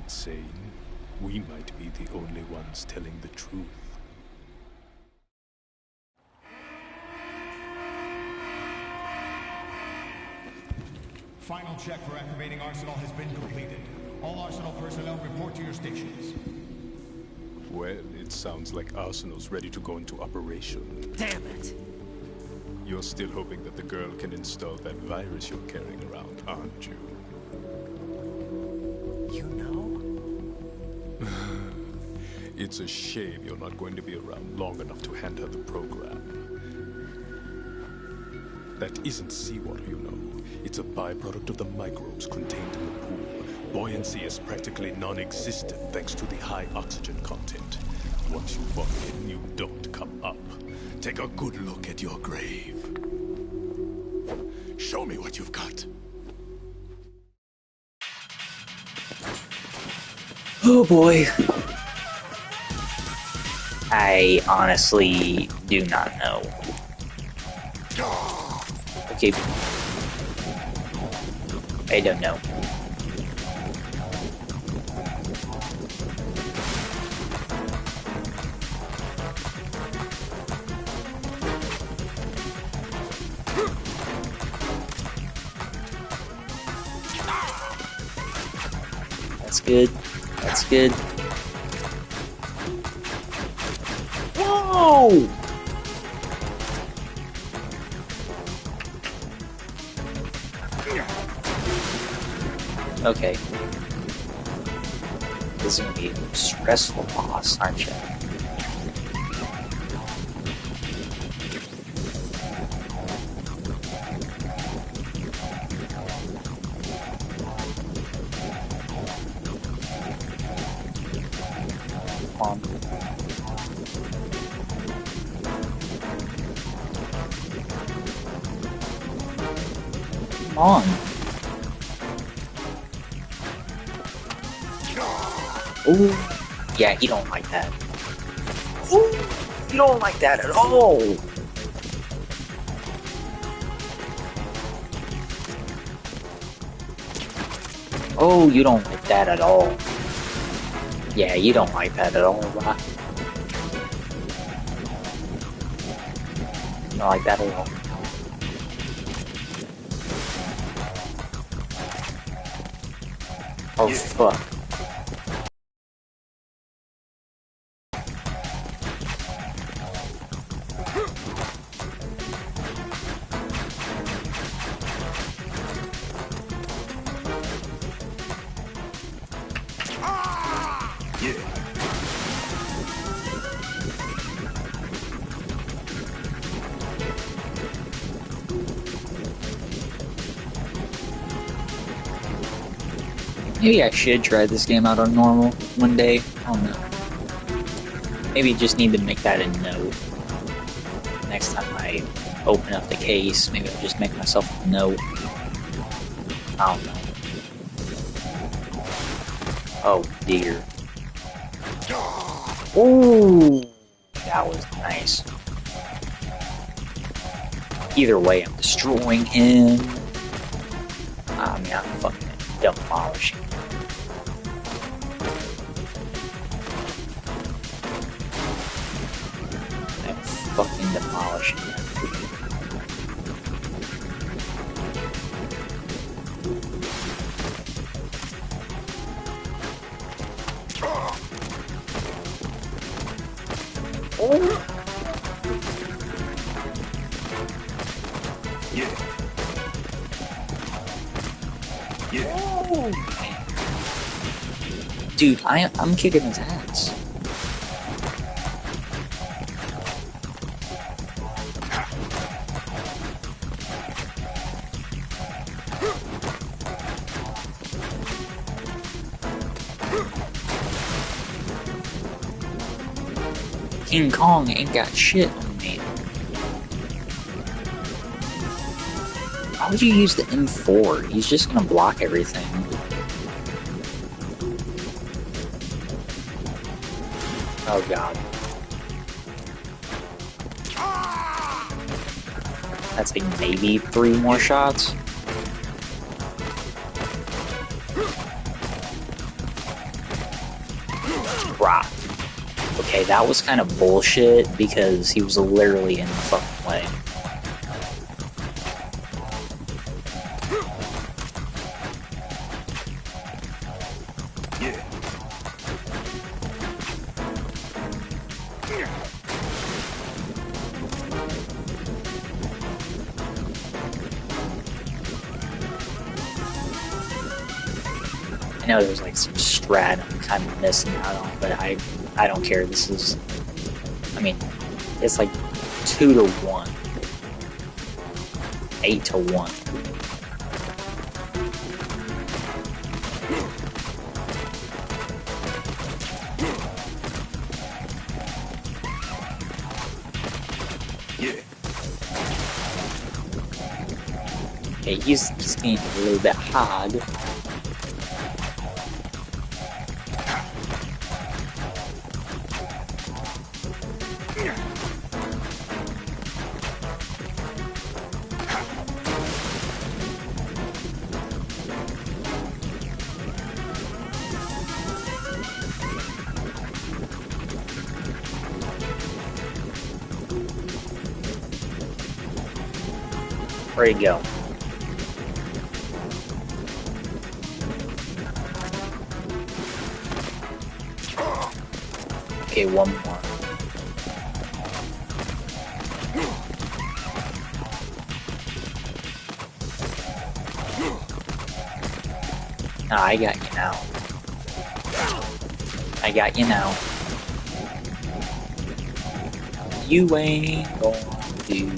Insane? We might be the only ones telling the truth. Final check for activating Arsenal has been completed. All Arsenal personnel report to your stations. Well, it sounds like Arsenal's ready to go into operation. Damn it! You're still hoping that the girl can install that virus you're carrying around, aren't you? You know? It's a shame you're not going to be around long enough to hand her the program. That isn't seawater, you know. It's a byproduct of the microbes contained in the pool. Buoyancy is practically non-existent thanks to the high oxygen content. Once you fall in, you don't come up. Take a good look at your grave. Show me what you've got. Oh boy. I honestly do not know. Okay. I don't know. That's good. That's good. Whoa! Okay. This is gonna be a stressful boss, aren't you? Come on. Ooh, yeah, he don't like that. Ooh, you don't like that at all. Oh, you don't like that at all. Yeah, you don't like that at all, huh? You don't like that at all. Oh, fuck. Maybe I should try this game out on normal one day. I don't know. Maybe just need to make that a note. Next time I open up the case, maybe I'll just make myself a note. I don't know. Oh dear. Ooh, that was nice. Either way, I'm destroying him. I mean, I'm fucking demolishing him. I'm fucking demolishing him. Dude, I'm kicking his ass. King Kong ain't got shit on me. Why would you use the M4? He's just gonna block everything. Oh god. That's like maybe 3 more shots. Right. Okay, that was kind of bullshit because he was literally in the fucking way. I know there's like some strat I'm kind of missing out on, but I don't care. This is, I mean, it's like 2 to 1, 8 to 1. Okay, he's getting a little bit hard. Where'd he go? Okay, one more. Nah, I got you now. I got you now. You ain't gonna do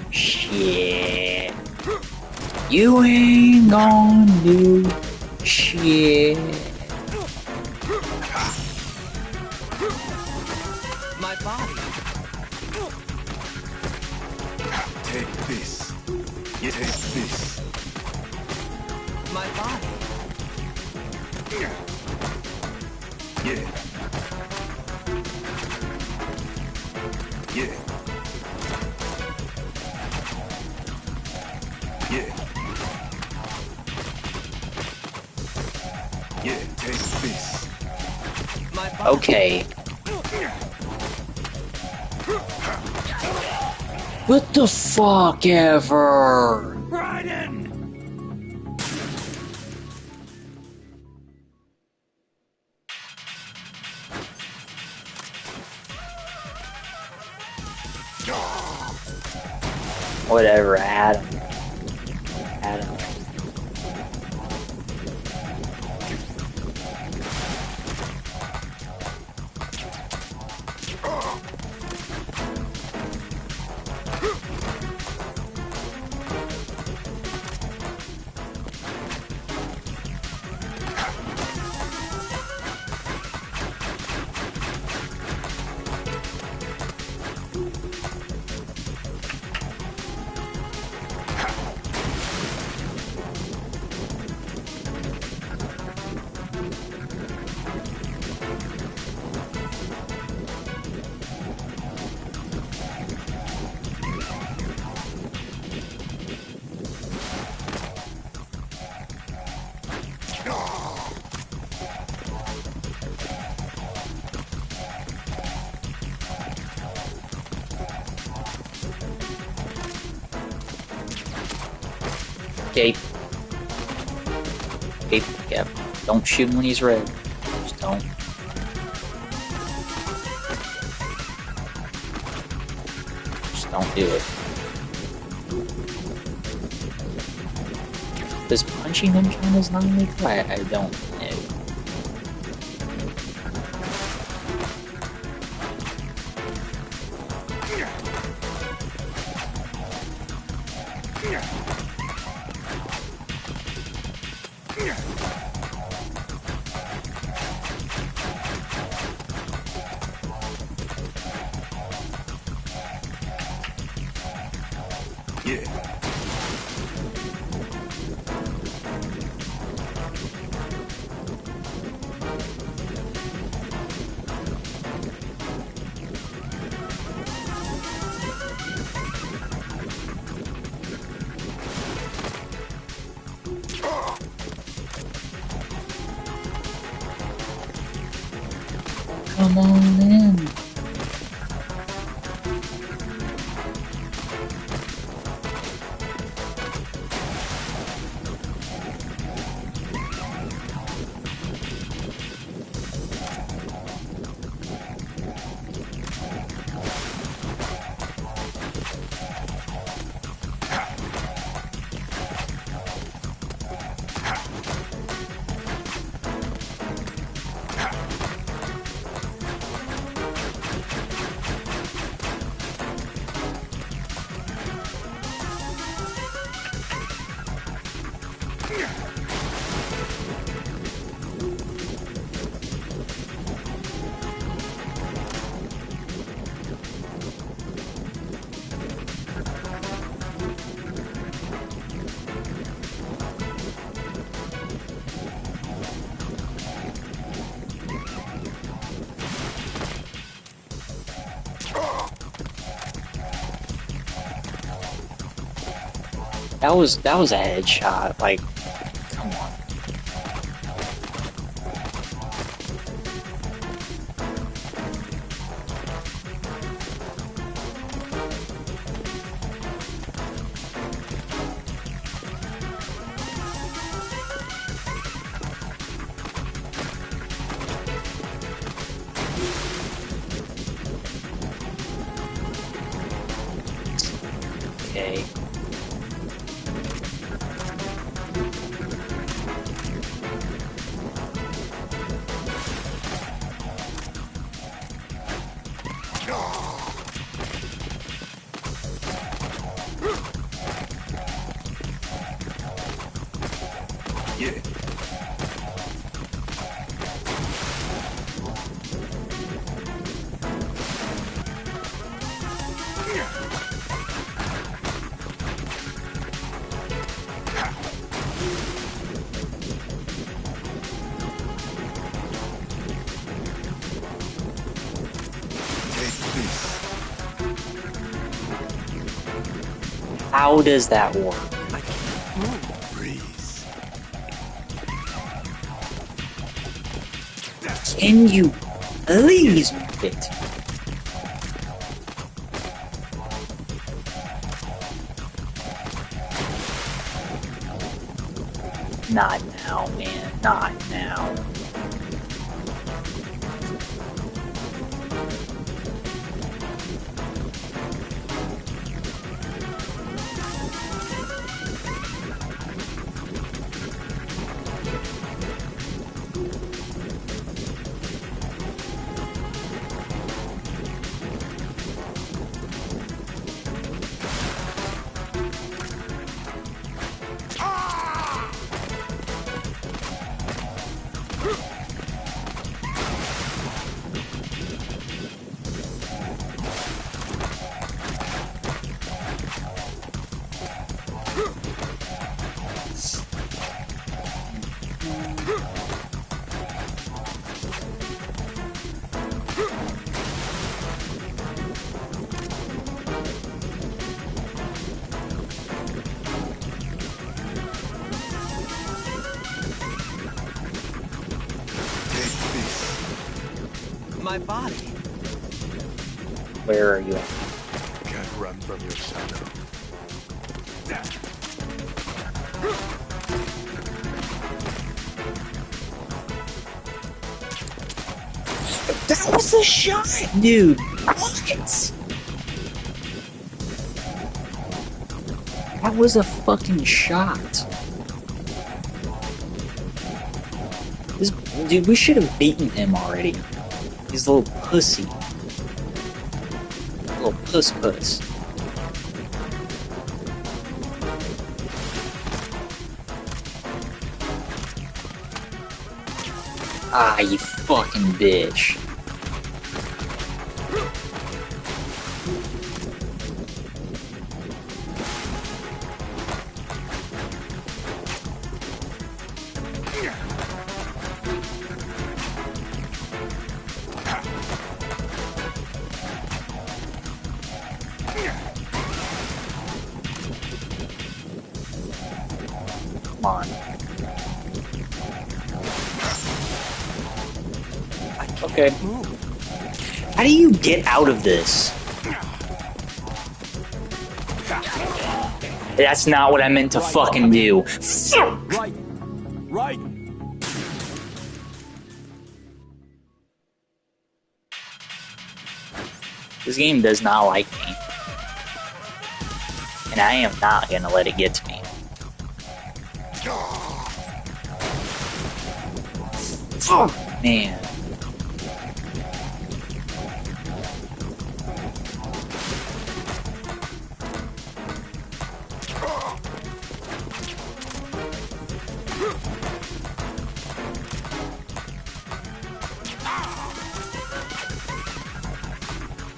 shit. You ain't gonna do shit. My body. Take this. Take this. My body. Yeah. Yeah. Yeah. Yeah, take this. My body. Okay. What the fuck ever? Raiden! Whatever, Adam. Adam. Okay. Yep. Don't shoot him when he's red. Just don't. Just don't do it. Does punching them count as non-lethal? I don't know. Come on in. That was a headshot. Like, come on. Okay. How does that work? Can you please move it? Not now, man. Not now. My body. Where are you at? Can't run from your shadow. That was a shot, dude. What? That was a fucking shot. This, dude, we should have beaten him already. He's a little pussy. A little puss. Ah, you fucking bitch. Come on. Okay. How do you get out of this? That's not what I meant to fucking do. Right. This game does not like me. And I am not gonna let it get to me. Oh, man.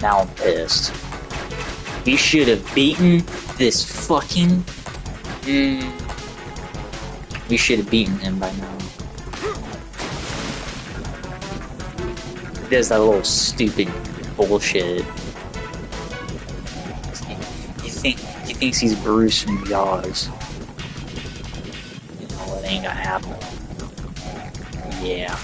Now I'm pissed. We should have beaten this fucking... We should have beaten him by now. He does that little stupid bullshit. He thinks he's Bruce from Jaws. You know, it ain't gonna happen. Yeah.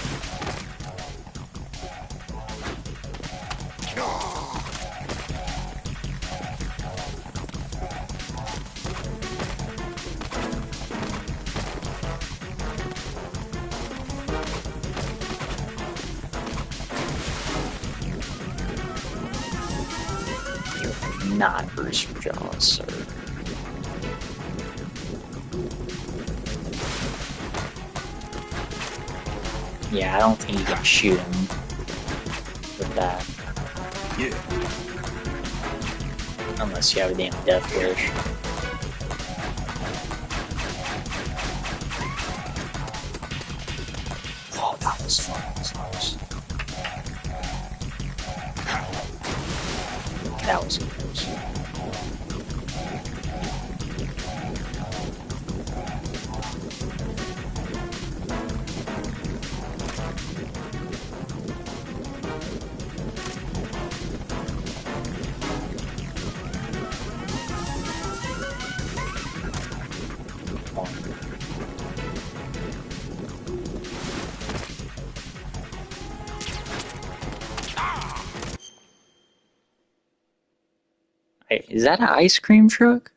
Not Bruce from Jaws, sir. Yeah, I don't think you can shoot him with that. Yeah. Unless you have a damn death wish. Oh, that was fun. That was close. That was close. Hey, is that an ice cream truck?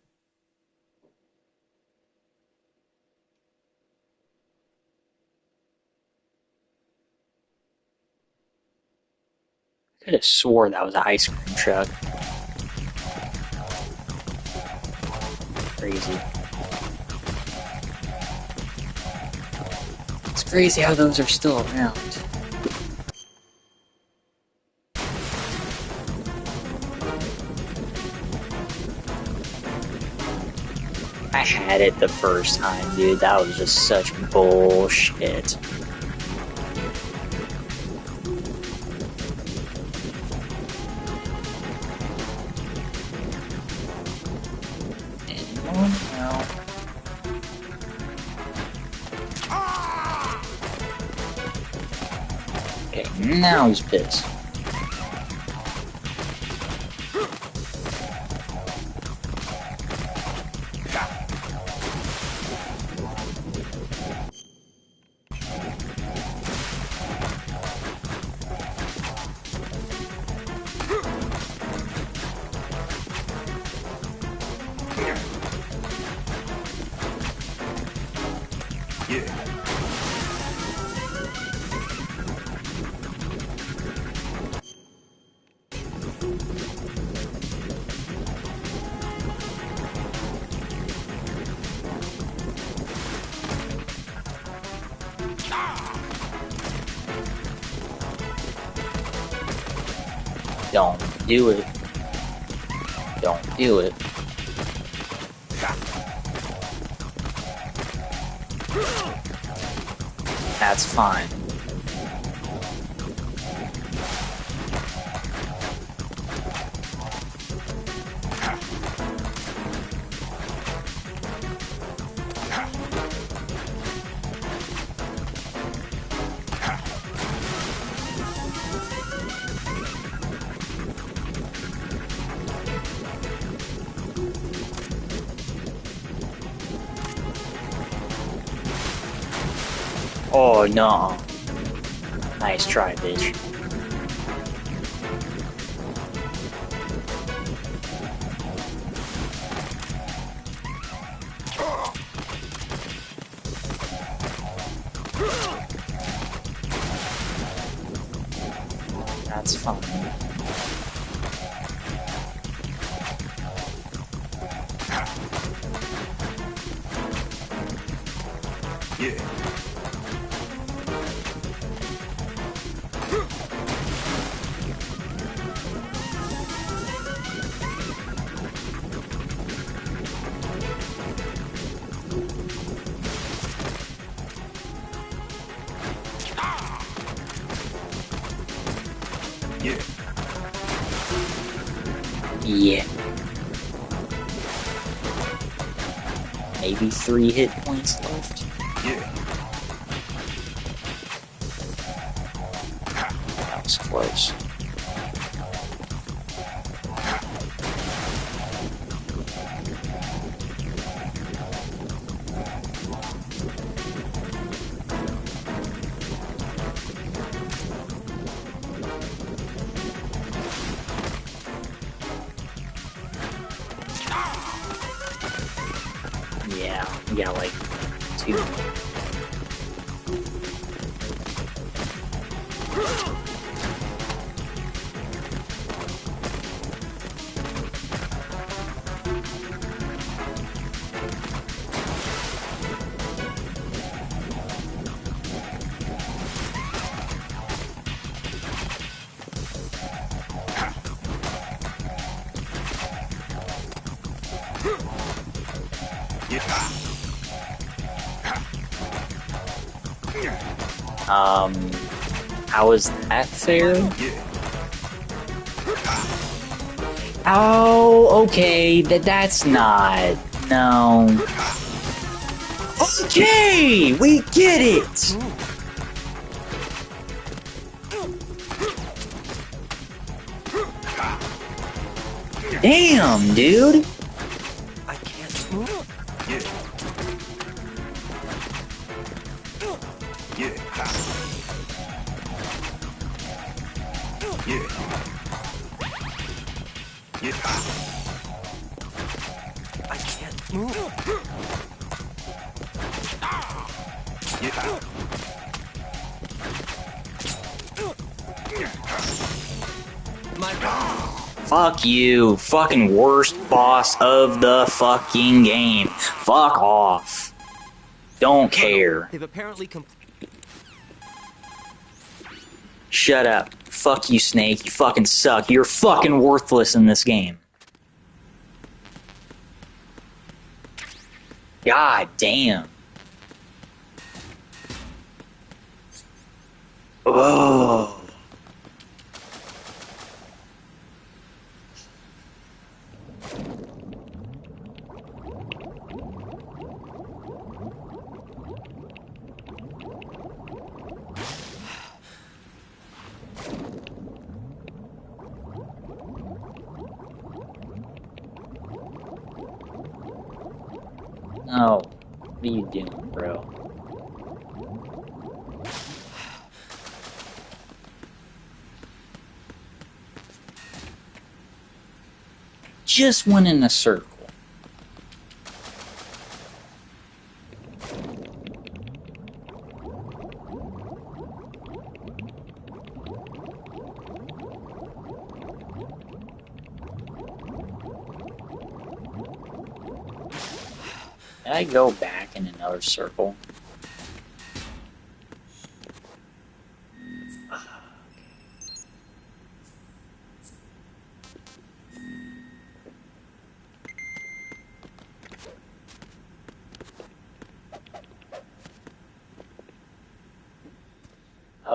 I could have swore that was an ice cream truck. Crazy. It's crazy how those are still around. I had it the first time, dude. That was just such bullshit. Okay, now he's pissed. Don't do it. Don't do it. That's fine. Oh no. Nice try, bitch. That's fine. Yeah. Yeah. Maybe 3 hit points left. That was close. Yeah, we got like 2. How is that fair? Oh, okay, that's not... No. Okay, we get it! Damn, dude! I can't move. I can't move. My God. Fuck you. Fucking worst boss of the fucking game. Fuck off. Don't care. They've apparently Shut up. Fuck you, Snake. You fucking suck. You're fucking worthless in this game. God damn. Oh. No. What are you doing, bro? Just went in a circle. Can I go back in another circle?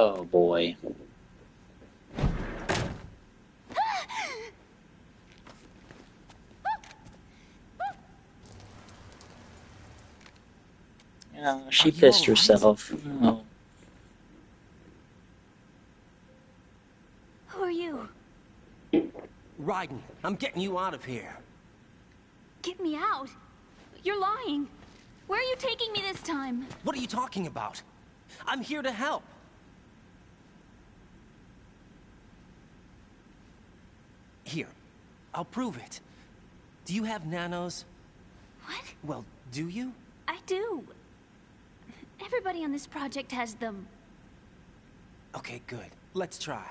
Oh boy. Yeah, she pissed herself. Oh. Who are you? Raiden, I'm getting you out of here. Get me out. You're lying. Where are you taking me this time? What are you talking about? I'm here to help. Here, I'll prove it. Do you have nanos? What? Well, do you? I do. Everybody on this project has them. Okay, good. Let's try.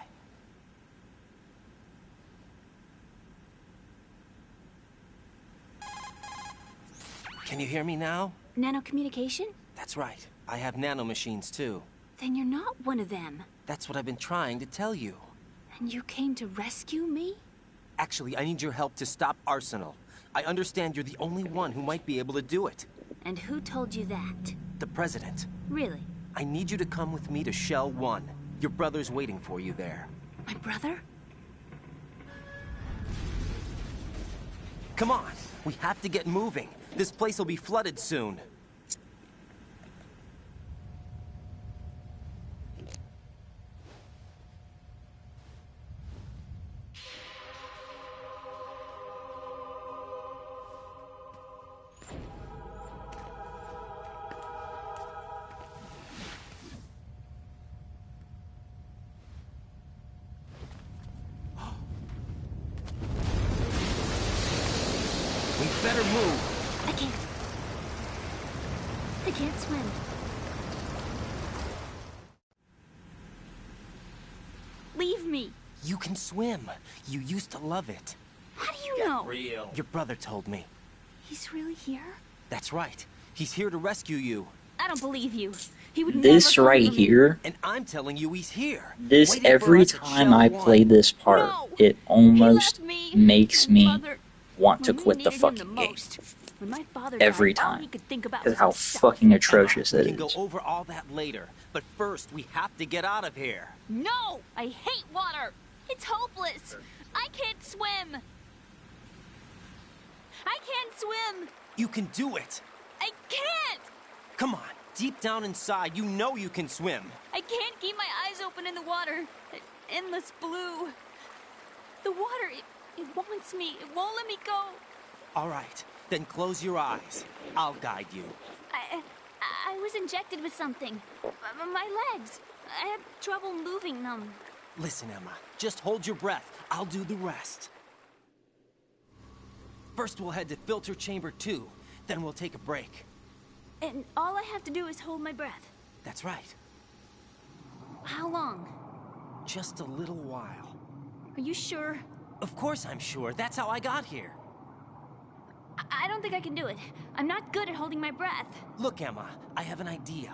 Can you hear me now? Nanocommunication? That's right. I have nanomachines too. Then you're not one of them. That's what I've been trying to tell you. And you came to rescue me? Actually, I need your help to stop Arsenal. I understand you're the only one who might be able to do it. And who told you that? The President. Really? I need you to come with me to Shell 1. Your brother's waiting for you there. My brother? Come on! We have to get moving. This place will be flooded soon. We better move. I can't swim. Leave me. You can swim. You used to love it. How do you know? Real. Your brother told me. He's really here? That's right. He's here to rescue you. I don't believe you. He would This never come right for me. here, And I'm telling you he's here. this waiting for every us at time Shell I 1. play this part, No. it He almost left me. makes My me mother, want to when we quit the needed him fucking the game. most. When my father Every died, all time. he could think about Because was how himself. fucking atrocious We it can go is. over all that later. But first, we have to get out of here. No! I hate water! It's hopeless! I can't swim! I can't swim! You can do it. I can't! Come on. Deep down inside, you know you can swim. I can't keep my eyes open in the water. Endless blue. The water, it wants me. It won't let me go. All right. Then close your eyes. I'll guide you. I was injected with something. My legs. I have trouble moving them. Listen, Emma. Just hold your breath. I'll do the rest. First, we'll head to filter chamber 2. Then we'll take a break. And all I have to do is hold my breath. That's right. How long? Just a little while. Are you sure? Of course I'm sure. That's how I got here. I don't think I can do it. I'm not good at holding my breath. Look, Emma, I have an idea.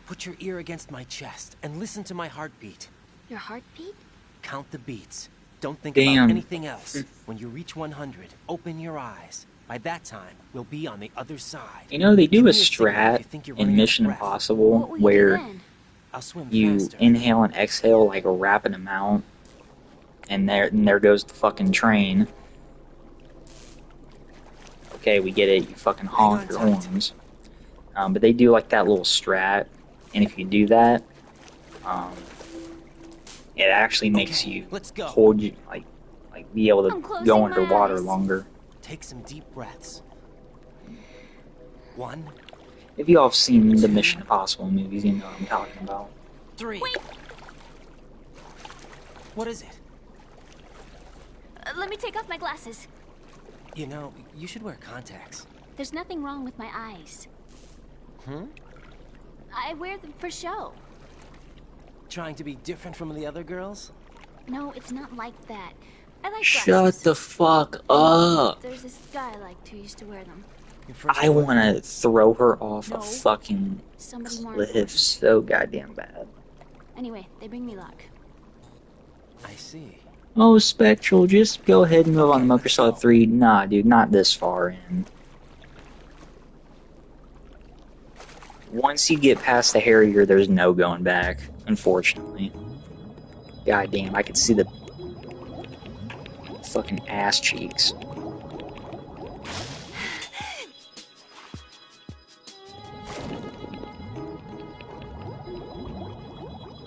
Put your ear against my chest and listen to my heartbeat. Your heartbeat? Count the beats. Don't think Damn. about anything else. When you reach 100, open your eyes. By that time, we'll be on the other side. You know, they Give do me a signal if strat you think you're in running out of Mission breath. Impossible What will you do where then? I'll swim you faster. inhale and exhale like a rapid amount, and there goes the fucking train. Okay, we get it. You fucking honk your Hang on tight. horns. But they do like that little strat, and if you do that, it actually makes Okay, you let's go. hold you like be able I'm to closing go my underwater eyes. longer. Take some deep breaths. 1, If you all have seen the Mission Impossible movies, you know what I'm talking about. 3. Wait. What is it? Let me take off my glasses. You know, you should wear contacts. There's nothing wrong with my eyes. Hmm? I wear them for show. Trying to be different from the other girls? No, it's not like that. I like Shut glasses. the fuck up! There's this guy I liked who used to wear them. Your first I want to throw her off No. a fucking Somebody more cliff important. so goddamn bad. Anyway, they bring me luck. I see. Oh, Spectral, just go ahead and move on to Metal Gear let's Solid go. 3. Nah, dude, not this far in. Once you get past the Harrier, there's no going back, unfortunately. God damn, I could see the fucking ass cheeks.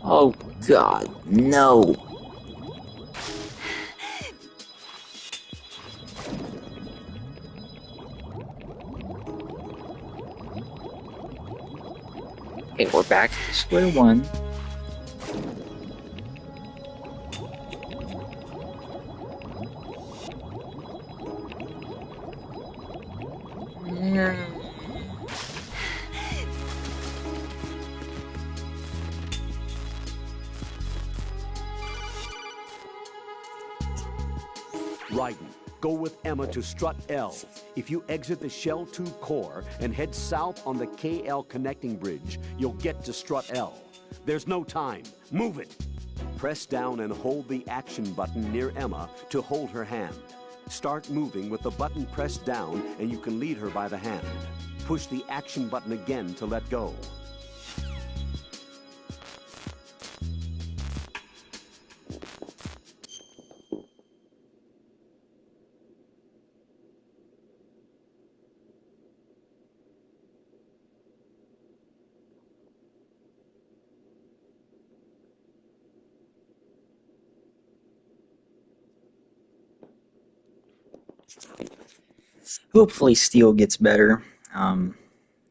Oh god, no. Okay, we're back to square one. Raiden, go with Emma to strut L. If you exit the Shell 2 core and head south on the KL connecting bridge, you'll get to strut L. There's no time. Move it. Press down and hold the action button near Emma to hold her hand. Start moving with the button pressed down and you can lead her by the hand. Push the action button again to let go. Hopefully Steel gets better.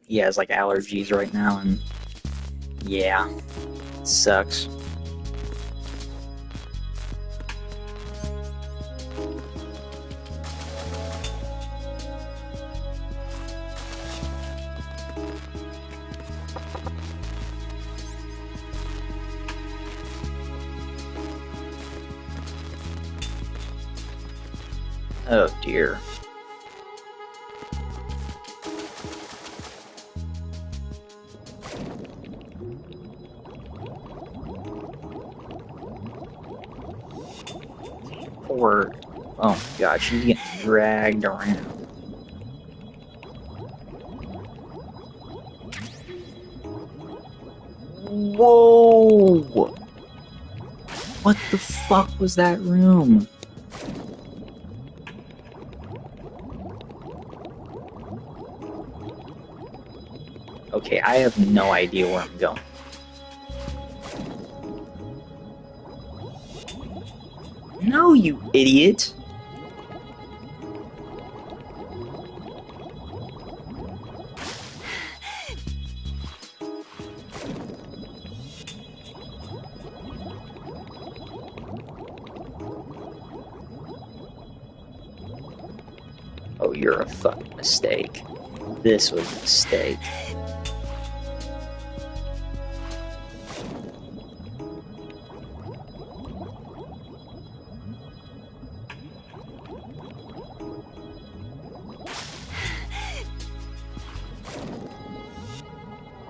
He has like allergies right now, and yeah, it sucks. Oh dear. Poor. Oh god, she's getting dragged around. Whoa! What the fuck was that room? Okay, I have no idea where I'm going. No, you idiot! Oh, you're a fucking mistake. This was a mistake.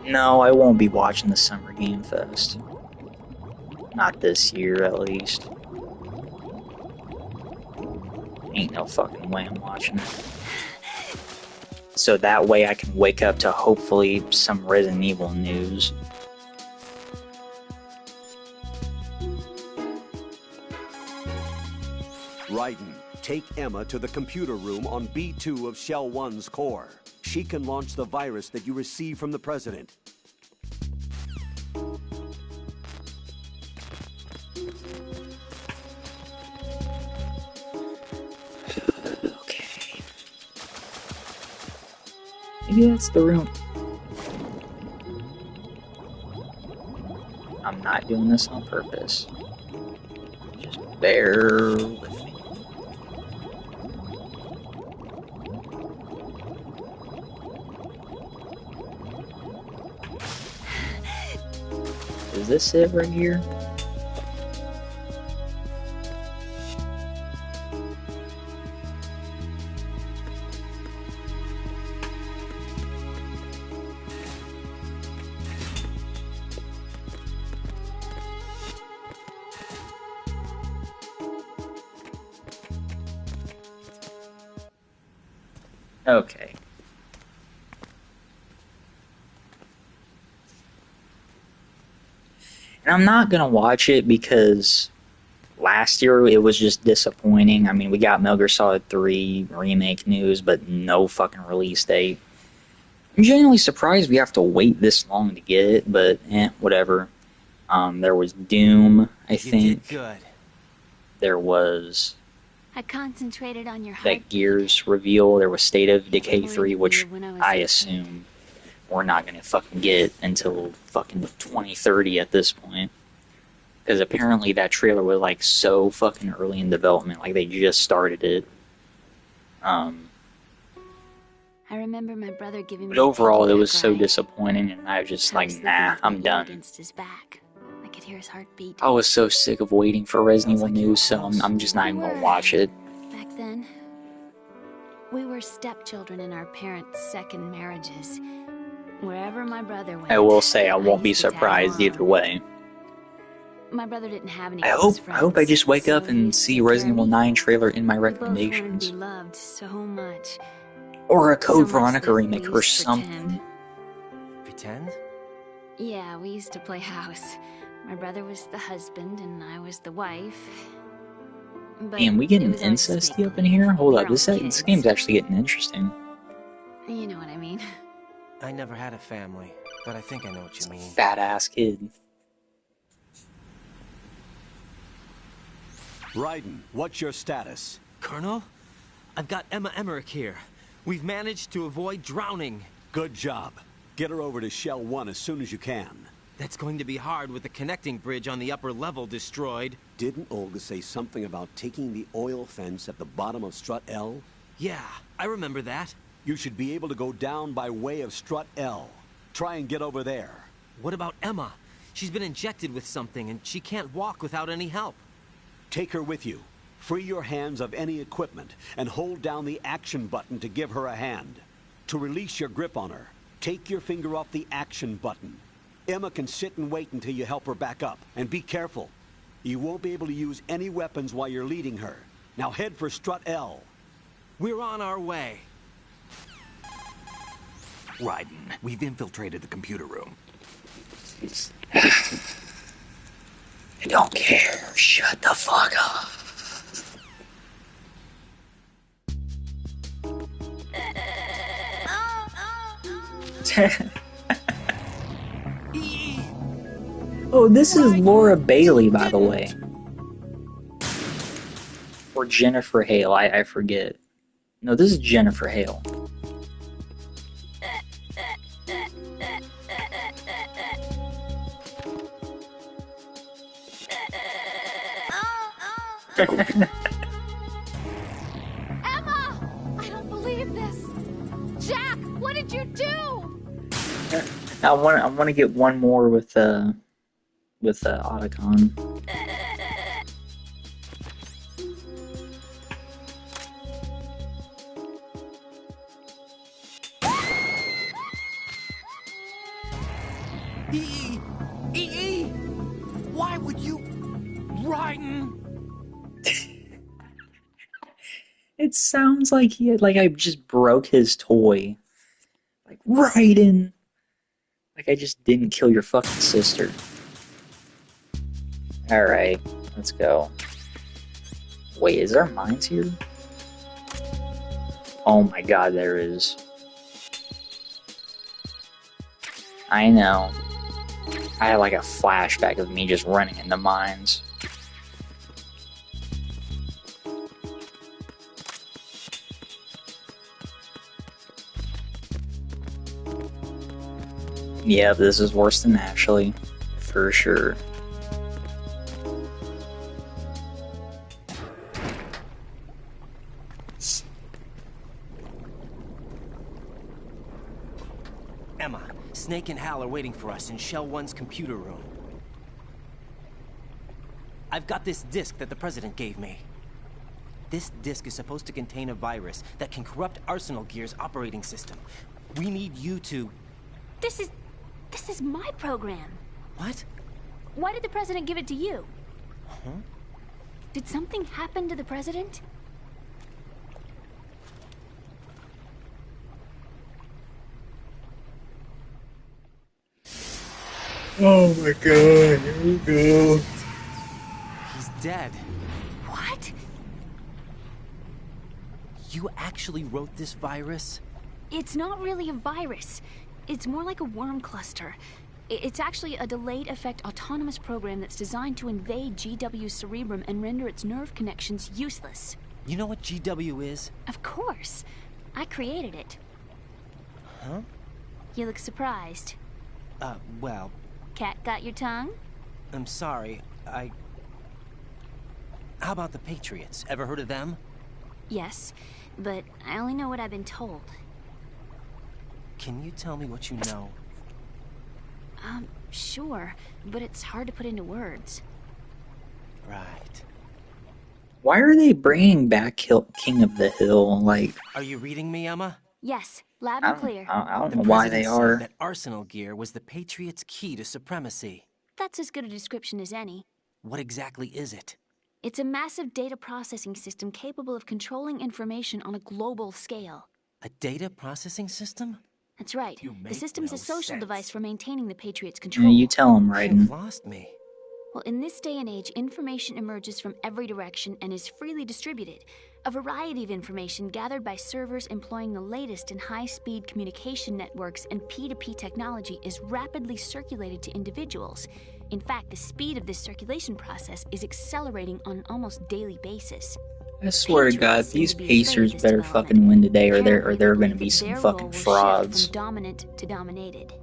No, I won't be watching the Summer Game Fest. Not this year, at least. Ain't no fucking way I'm watching it. So that way I can wake up to hopefully some Resident Evil news. Raiden, take Emma to the computer room on B2 of Shell 1's core. She can launch the virus that you receive from the President. Okay. Maybe that's the room. I'm not doing this on purpose. Just bear with me. Is this it right here? Okay. And I'm not gonna watch it because last year it was just disappointing. I mean, we got Metal Gear Solid 3 remake news, but no fucking release date. I'm genuinely surprised we have to wait this long to get it, but whatever. There was Doom, I think. You did good. There was I concentrated on your that heart. Gears reveal. There was State of Decay Played 3, which weird when I was I 18. assume we're not gonna fucking get until fucking 2030 at this point. Because apparently that trailer was like so fucking early in development, like they just started it. I remember my brother giving But me a overall, it was piggyback so ride. disappointing, and I was just I like, was sleeping nah, with my I'm ear done. against his back. I could hear his heartbeat. I was so sick of waiting for Resident Evil Sounds like you news, were so close. I'm just not even We gonna were. watch it. Back then, we were stepchildren in our parents' second marriages. Wherever my brother went, I will say I won't be used to tag surprised along. either way. My brother didn't have any I close hope I friends, just wake so up he and used to see take care Resident of Evil me. 9 trailer in my We both wanted to be recommendations. loved so much. Or a So Code much Veronica that remake we or used to something. Pretend? Yeah, we used to play house. My brother was the husband and I was the wife. But Damn, we it getting was always just incesty up in make-believe. here? Hold We up, were all this kids. game's actually getting interesting. You know what I mean. I never had a family, but I think I know what you mean. Fat ass kid. Raiden, what's your status? Colonel? I've got Emma Emmerich here. We've managed to avoid drowning. Good job. Get her over to Shell 1 as soon as you can. That's going to be hard with the connecting bridge on the upper level destroyed. Didn't Olga say something about taking the oil fence at the bottom of Strut L? Yeah, I remember that. You should be able to go down by way of Strut L. Try and get over there. What about Emma? She's been injected with something and she can't walk without any help. Take her with you. Free your hands of any equipment and hold down the action button to give her a hand. To release your grip on her, take your finger off the action button. Emma can sit and wait until you help her back up. And be careful. You won't be able to use any weapons while you're leading her. Now head for Strut L. We're on our way. Raiden, we've infiltrated the computer room. I don't care. Shut the fuck up. Oh, this is Laura Bailey, by the way. Or Jennifer Hale, I forget. No, this is Jennifer Hale. Emma! I don't believe this. Jack, what did you do? I want to get one more with Otacon. EE! Why would you... Raiden! It sounds like I just broke his toy. Like, Raiden! Like I just didn't kill your fucking sister. Alright, let's go. Wait, is there mines here? Oh my god, there is. I know. I had like a flashback of me just running into mines. Yeah, this is worse than Ashley. For sure. Emma, Snake and Hal are waiting for us in Shell 1's computer room. I've got this disk that the President gave me. This disk is supposed to contain a virus that can corrupt Arsenal Gear's operating system. We need you to... This is my program. What? Why did the President give it to you? Huh? Did something happen to the President? Oh my god, here we go. He's dead. What? You actually wrote this virus? It's not really a virus. It's more like a worm cluster. It's actually a delayed effect autonomous program that's designed to invade GW's cerebrum and render its nerve connections useless. You know what GW is? Of course. I created it. Huh? You look surprised. Well... Cat got your tongue? I'm sorry, How about the Patriots? Ever heard of them? Yes, but I only know what I've been told. Can you tell me what you know? Sure, but it's hard to put into words. Right. Why are they bringing back King of the Hill? Like, Are you reading me, Emma? Yes, loud and clear. I don't The know why president they said are. that Arsenal gear was the Patriots' key to supremacy. That's as good a description as any. What exactly is it? It's a massive data processing system capable of controlling information on a global scale. A data processing system? That's right. The system's a social device for maintaining the Patriots' Yeah, control. you tell them, Raiden. You've lost me. Well, in this day and age, information emerges from every direction and is freely distributed. A variety of information gathered by servers employing the latest in high-speed communication networks and P2P technology is rapidly circulated to individuals. In fact, the speed of this circulation process is accelerating on an almost daily basis. I swear to God, Patriots seem these to be afraid of Pacers this better development. fucking win today, or Apparently, there are they going to believe be that some their fucking role will shift frauds. from dominant to dominated.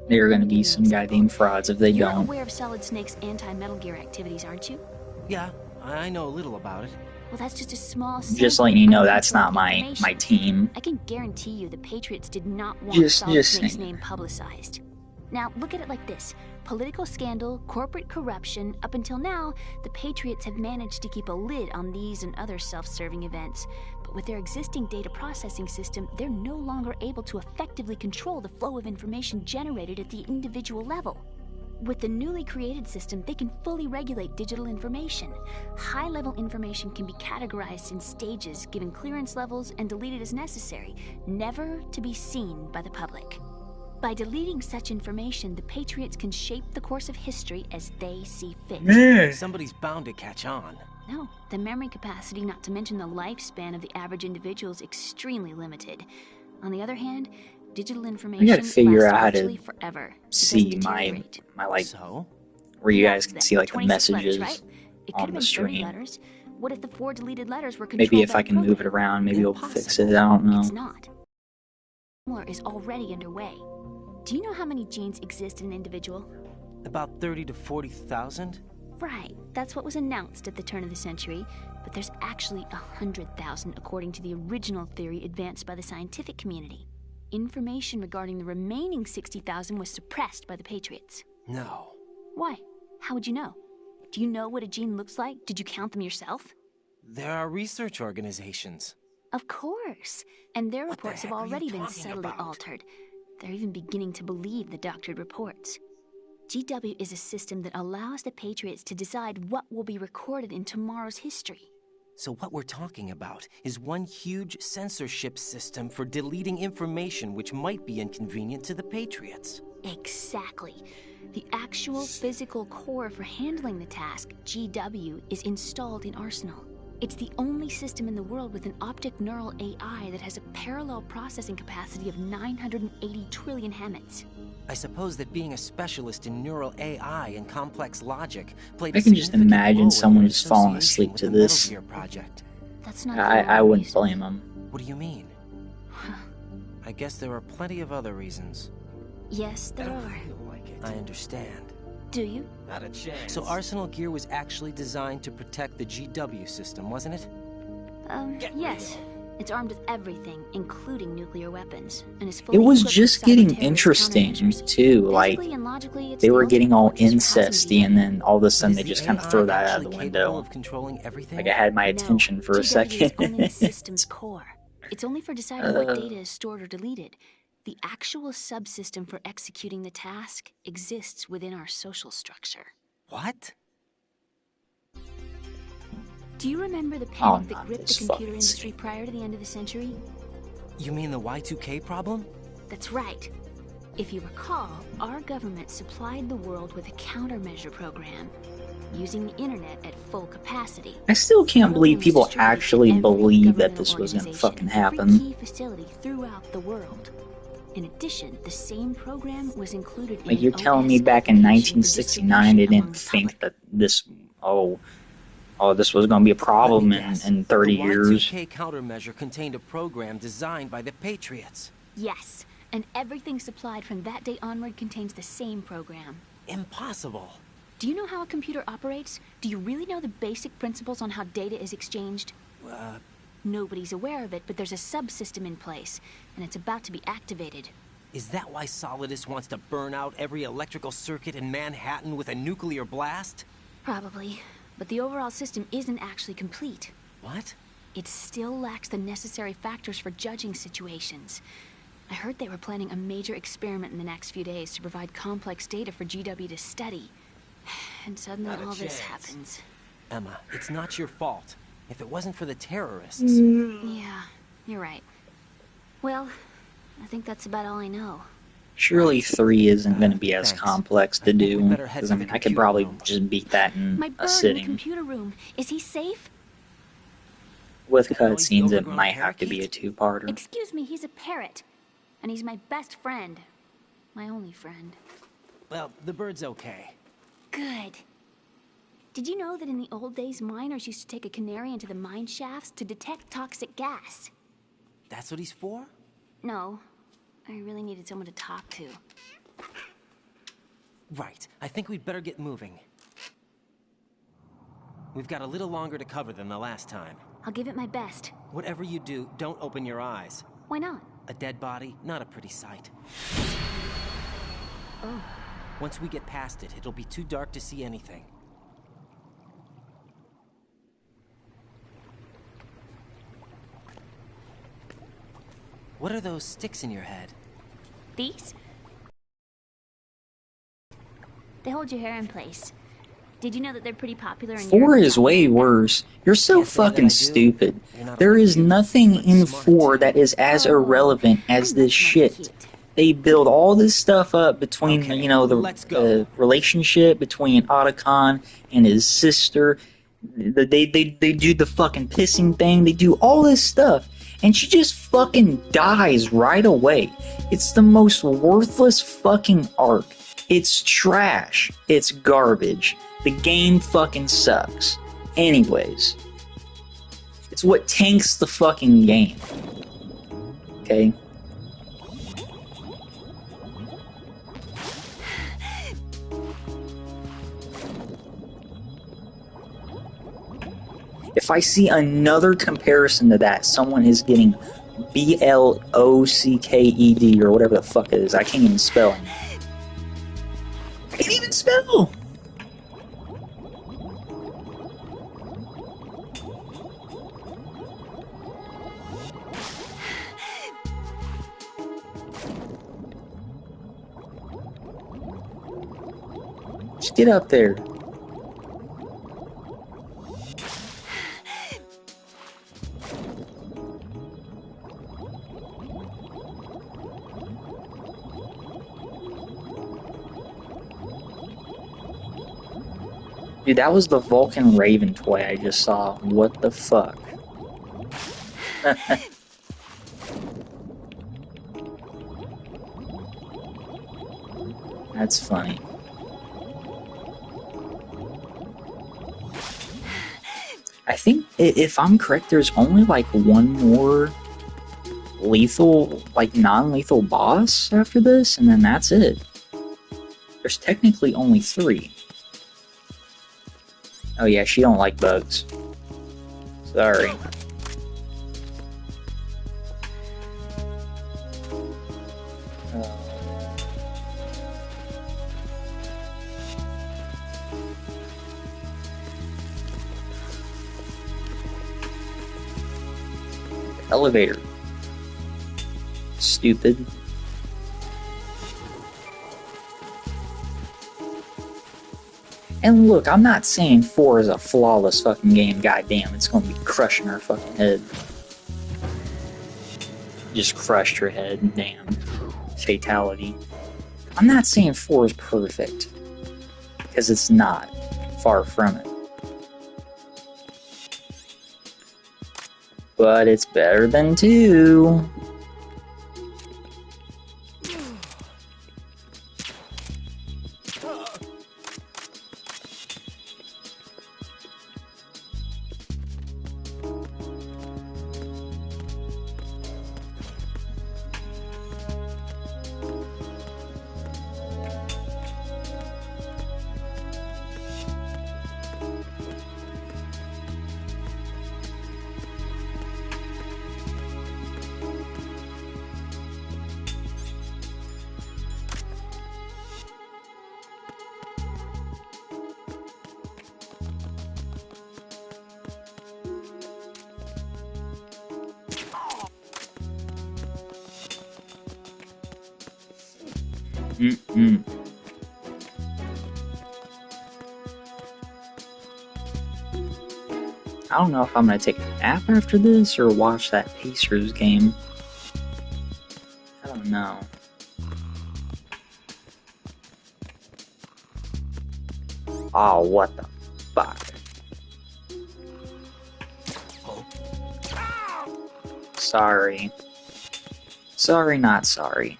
There are going to be some goddamn frauds if they You're don't. aware of Solid Snake's anti-Metal Gear activities, aren't you? Yeah, I know a little about it. Well, that's just a small Just sample letting you of know that's not uncontrolled my information. team. I can guarantee you the Patriots did not want Just Solid Snake's saying. name publicized. Now, look at it like this. Political scandal, corporate corruption, up until now, the Patriots have managed to keep a lid on these and other self-serving events. But with their existing data processing system, they're no longer able to effectively control the flow of information generated at the individual level. With the newly created system, they can fully regulate digital information. High-level information can be categorized in stages, given clearance levels, and deleted as necessary, never to be seen by the public. By deleting such information, the Patriots can shape the course of history as they see fit. Somebody's bound to catch on. No, the memory capacity, not to mention the lifespan of the average individual, is extremely limited. On the other hand, digital information I gotta figure lasts out how to virtually forever. It see doesn't my deteriorate. like So? where you Yeah, guys can see like the 26 messages letters, right? It could on have the been 30 stream. letters. What if the 4 deleted letters were controlled Maybe if by I the can move it program? around, maybe it'll fix it. Impossible. I don't know. It's not. Similar is already underway. Do you know how many genes exist in an individual? About 30 to 40,000? Right, that's what was announced at the turn of the century, but there's actually 100,000 according to the original theory advanced by the scientific community. Information regarding the remaining 60,000 was suppressed by the Patriots. No. Why? How would you know? Do you know what a gene looks like? Did you count them yourself? There are research organizations. Of course. And their What the reports have heck are you already been talking subtly about? altered. They're even beginning to believe the doctored reports. GW is a system that allows the Patriots to decide what will be recorded in tomorrow's history. So what we're talking about is one huge censorship system for deleting information which might be inconvenient to the Patriots. Exactly. The actual physical core for handling the task, GW, is installed in Arsenal. It's the only system in the world with an optic neural AI that has a parallel processing capacity of 980 trillion Hammets. I suppose that being a specialist in neural AI and complex logic played I a can just significant imagine role in someone their just falling association asleep with to the this. Metal Gear project. That's not the I only wouldn't reason. blame them. What do you mean? I guess there are plenty of other reasons. Yes, there are. I understand. Do you? Not a chance. So Arsenal Gear was actually designed to protect the GW system, wasn't it? Yes. It's armed with everything, including nuclear weapons, and is It fully was equipped just with getting cyber-terrorist interesting countermeasures. too. Like Physically and logically, it's they the were ultimate getting all fortress for housing incesty, and then all of a sudden Is they the just kind of AI throw that out of actually the capable window. of controlling everything? Like I had my No, attention for a GW is only the second. system's core. It's only for deciding what data is stored or deleted. The actual subsystem for executing the task exists within our social structure. What? Do you remember the panic that not gripped the this computer fucking industry prior to the end of the century? You mean the Y2K problem? That's right. If you recall, our government supplied the world with a countermeasure program, using the internet at full capacity. I still can't believe people actually believe that this was gonna fucking happen. Key facility throughout the world. In addition, the same program was included in Like, you're telling me back in 1969 they didn't think that this, this was gonna be a problem in 30 years. The Y2K countermeasure contained a program designed by the Patriots. Yes, and everything supplied from that day onward contains the same program. Impossible. Do you know how a computer operates? Do you really know the basic principles on how data is exchanged? Nobody's aware of it, but there's a subsystem in place, and it's about to be activated. Is that why Solidus wants to burn out every electrical circuit in Manhattan with a nuclear blast? Probably, but the overall system isn't actually complete. What? It still lacks the necessary factors for judging situations. I heard they were planning a major experiment in the next few days to provide complex data for GW to study. And suddenly all this happens. Emma, it's not your fault. If it wasn't for the terrorists... Yeah, you're right. Well, I think that's about all I know. Surely 3 isn't going to be as complex to do, because I mean, I could probably just beat that in My bird a sitting. in the computer room. Is he safe? With cutscenes, it might have to be a 2-parter. Excuse me, he's a parrot. And he's my best friend. My only friend. Well, the bird's okay. Good. Did you know that in the old days, miners used to take a canary into the mine shafts to detect toxic gas? That's what he's for? No. I really needed someone to talk to. Right. I think we'd better get moving. We've got a little longer to cover than the last time. I'll give it my best. Whatever you do, don't open your eyes. Why not? A dead body, not a pretty sight. Oh. Once we get past it, it'll be too dark to see anything. What are those sticks in your head? These? They hold your hair in place. Did you know that they're pretty popular in 4 Europe? is way worse. You're so fucking stupid. There is nothing in 4 that is as irrelevant as this shit. They build all this stuff up between, you know, the relationship between Otacon and his sister. They do the fucking pissing thing. They do all this stuff. And she just fucking dies right away. It's the most worthless fucking arc. It's trash. It's garbage. The game fucking sucks. Anyways. It's what tanks the fucking game. Okay? If I see another comparison to that, someone is getting BLOCKED or whatever the fuck it is. I can't even spell it. I can't even spell! Just get up there. Dude, that was the Vulcan Raven toy I just saw. What the fuck? That's funny. I think, if I'm correct, there's only like one more lethal, like non-lethal boss after this, and then that's it. There's technically only 3. Oh yeah, she don't like bugs. Sorry. Elevator. Stupid. And look, I'm not saying 4 is a flawless fucking game. Goddamn, it's gonna be crushing her fucking head. Just crushed her head. Damn. Fatality. I'm not saying 4 is perfect, because it's not. Far from it. But it's better than 2. Mm-mm. I don't know if I'm gonna take a nap after this or watch that Pacers game. I don't know. Oh, what the fuck? Sorry. Sorry, not sorry.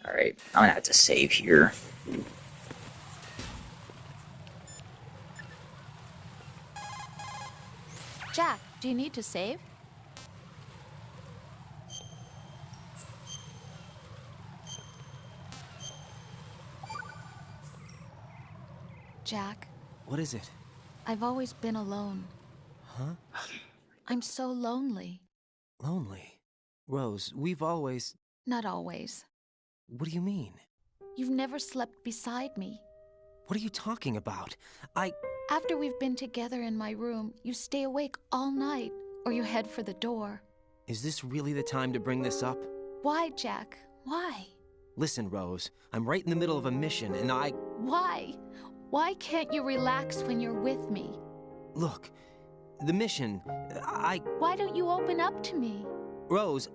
Alright, I'm gonna have to save here. Jack, do you need to save? Jack. What is it? I've always been alone. Huh? I'm so lonely. Lonely? Rose, we've always... Not always. What do you mean? You've never slept beside me. What are you talking about? After we've been together in my room, you stay awake all night, or you head for the door. Is this really the time to bring this up? Why, Jack? Why? Listen, Rose, I'm right in the middle of a mission, and Why? Why can't you relax when you're with me? Look, the mission, Why don't you open up to me? Rose,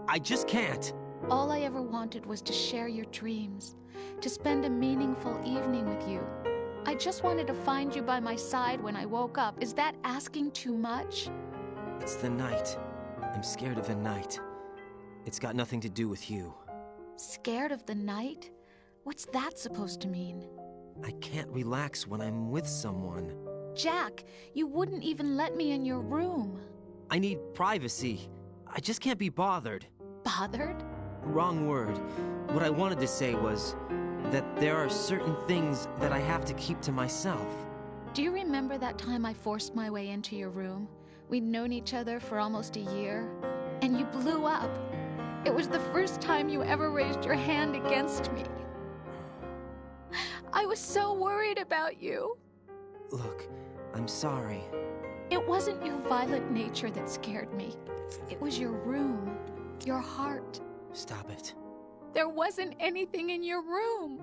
I just can't. All I ever wanted was to share your dreams, to spend a meaningful evening with you. I just wanted to find you by my side when I woke up. Is that asking too much? It's the night. I'm scared of the night. It's got nothing to do with you. Scared of the night? What's that supposed to mean? I can't relax when I'm with someone. Jack, you wouldn't even let me in your room. I need privacy. I just can't be bothered. Bothered? Wrong word. What I wanted to say was that there are certain things that I have to keep to myself. Do you remember that time I forced my way into your room? We'd known each other for almost a year, and you blew up. It was the first time you ever raised your hand against me. I was so worried about you. Look, I'm sorry. It wasn't your violent nature that scared me. It was your room, your heart. Stop it. There wasn't anything in your room.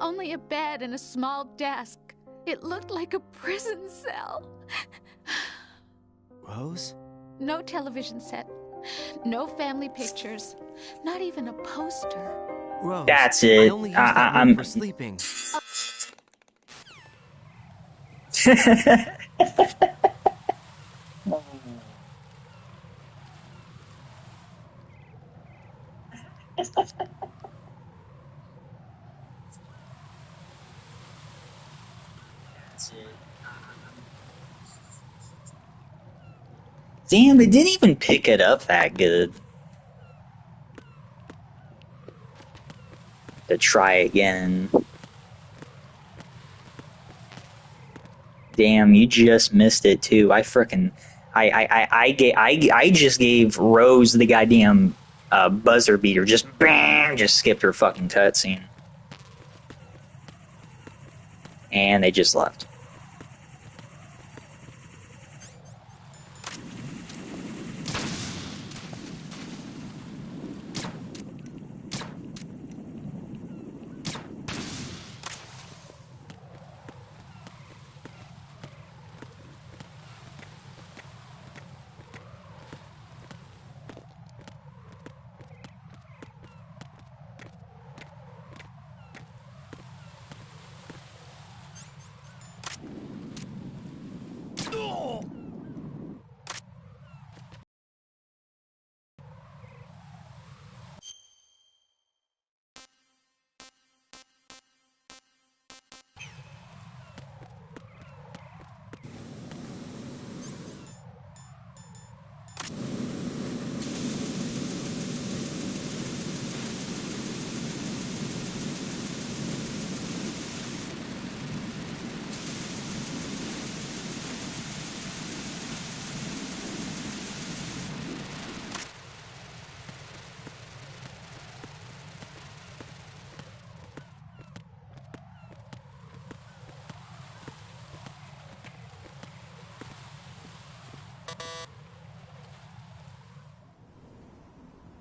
Only a bed and a small desk. It looked like a prison cell. Rose? No television set. No family pictures. Not even a poster. Rose, that's it. I only use that room for sleeping. Damn, it didn't even pick it up that good. To try again. Damn, you just missed it too. I just gave Rose the goddamn buzzer beater. Just bam, just skipped her fucking cutscene. And they just left.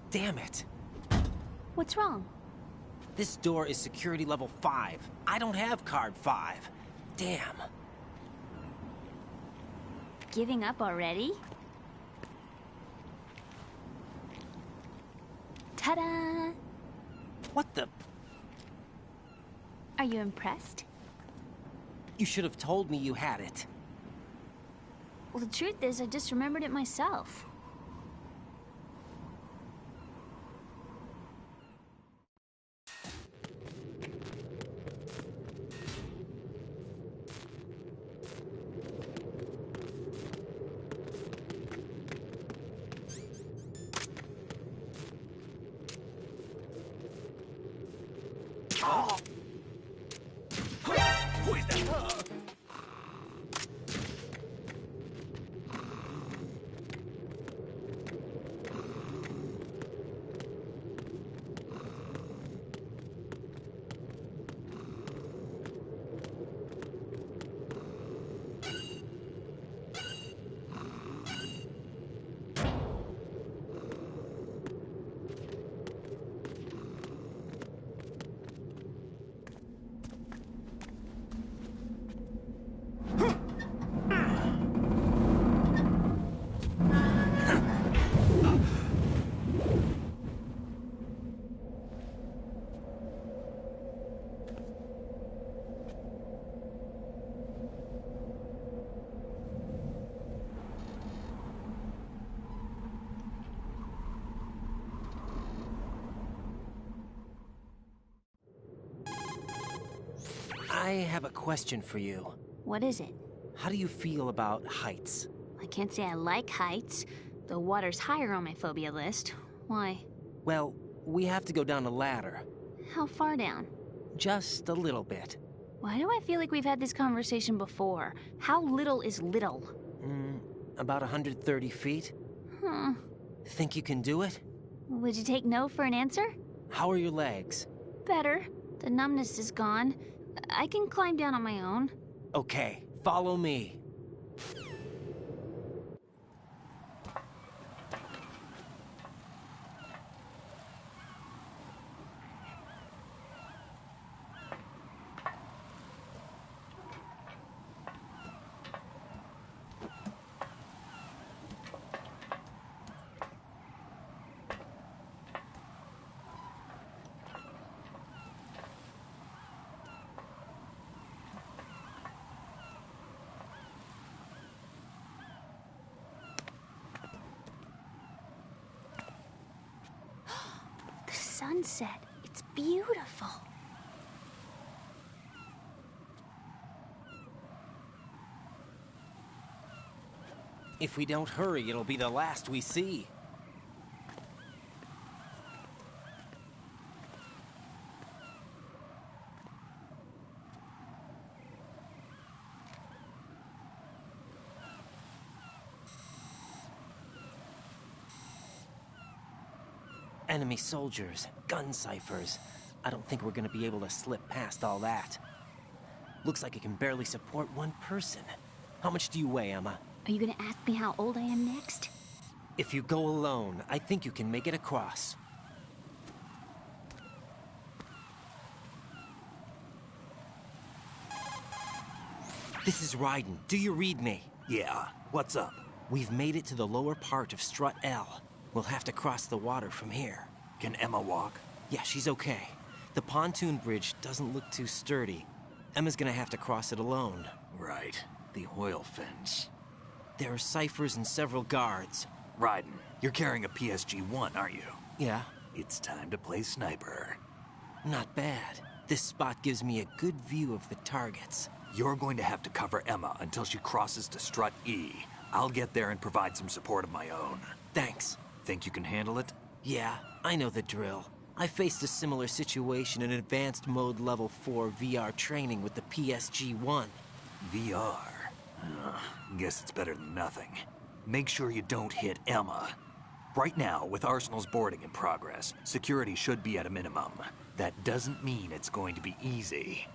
Damn it. What's wrong? This door is security level 5. I don't have card 5. Damn. Giving up already? Ta-da! What the? Are you impressed? You should have told me you had it. Well, the truth is, I just remembered it myself. Who is that? I have a question for you. What is it? How do you feel about heights? I can't say I like heights. The water's higher on my phobia list. Why? Well, we have to go down a ladder. How far down? Just a little bit. Why do I feel like we've had this conversation before? How little is little? About 130 feet. Huh. Think you can do it? Would you take no for an answer? How are your legs? Better. The numbness is gone. I can climb down on my own. Okay, follow me. The sunset. It's beautiful. If we don't hurry, it'll be the last we see. Enemy soldiers, gun ciphers. I don't think we're gonna be able to slip past all that. Looks like it can barely support one person. How much do you weigh, Emma? Are you gonna ask me how old I am next? If you go alone, I think you can make it across. This is Raiden. Do you read me? Yeah, what's up? We've made it to the lower part of Strut L. We'll have to cross the water from here. Can Emma walk? Yeah, she's okay. The pontoon bridge doesn't look too sturdy. Emma's gonna have to cross it alone. Right. The oil fence. There are ciphers and several guards. Raiden, you're carrying a PSG-1, aren't you? Yeah. It's time to play sniper. Not bad. This spot gives me a good view of the targets. You're going to have to cover Emma until she crosses to Strut E. I'll get there and provide some support of my own. Thanks. Think you can handle it? Yeah, I know the drill. I faced a similar situation in advanced mode level 4 VR training with the PSG-1. VR? Guess it's better than nothing. Make sure you don't hit Emma. Right now, with Arsenal's boarding in progress, security should be at a minimum. That doesn't mean it's going to be easy.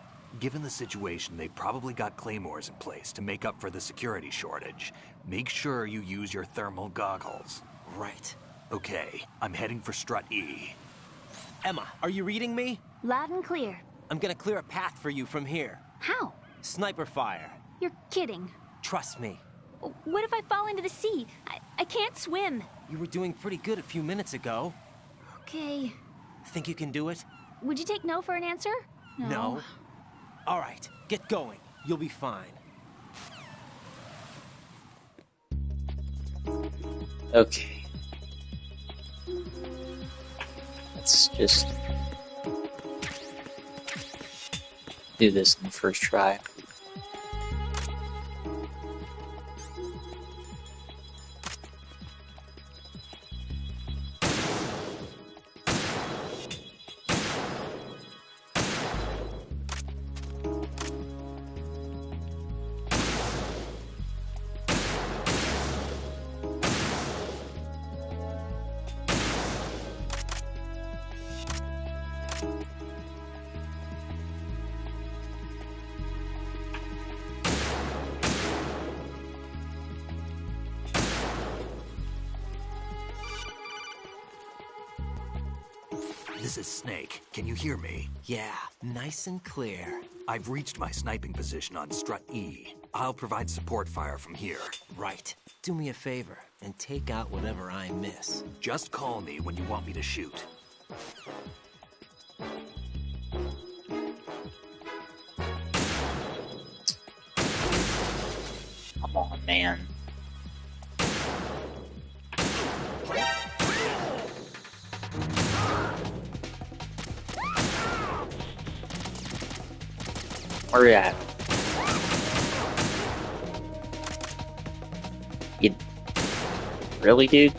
Given the situation, they've probably got claymores in place to make up for the security shortage. Make sure you use your thermal goggles. Right. Okay, I'm heading for Strut E. Emma, are you reading me? Loud and clear. I'm gonna clear a path for you from here. How? Sniper fire. You're kidding. Trust me. What if I fall into the sea? I can't swim. You were doing pretty good a few minutes ago. Okay. Think you can do it? Would you take no for an answer? No. All right, get going. You'll be fine. Okay. Let's just do this in the first try. This is Snake. Can you hear me? Yeah, nice and clear. I've reached my sniping position on Strut E. I'll provide support fire from here. Right. Do me a favor and take out whatever I miss. Just call me when you want me to shoot. Come on, man. Where you at? You... Really, dude?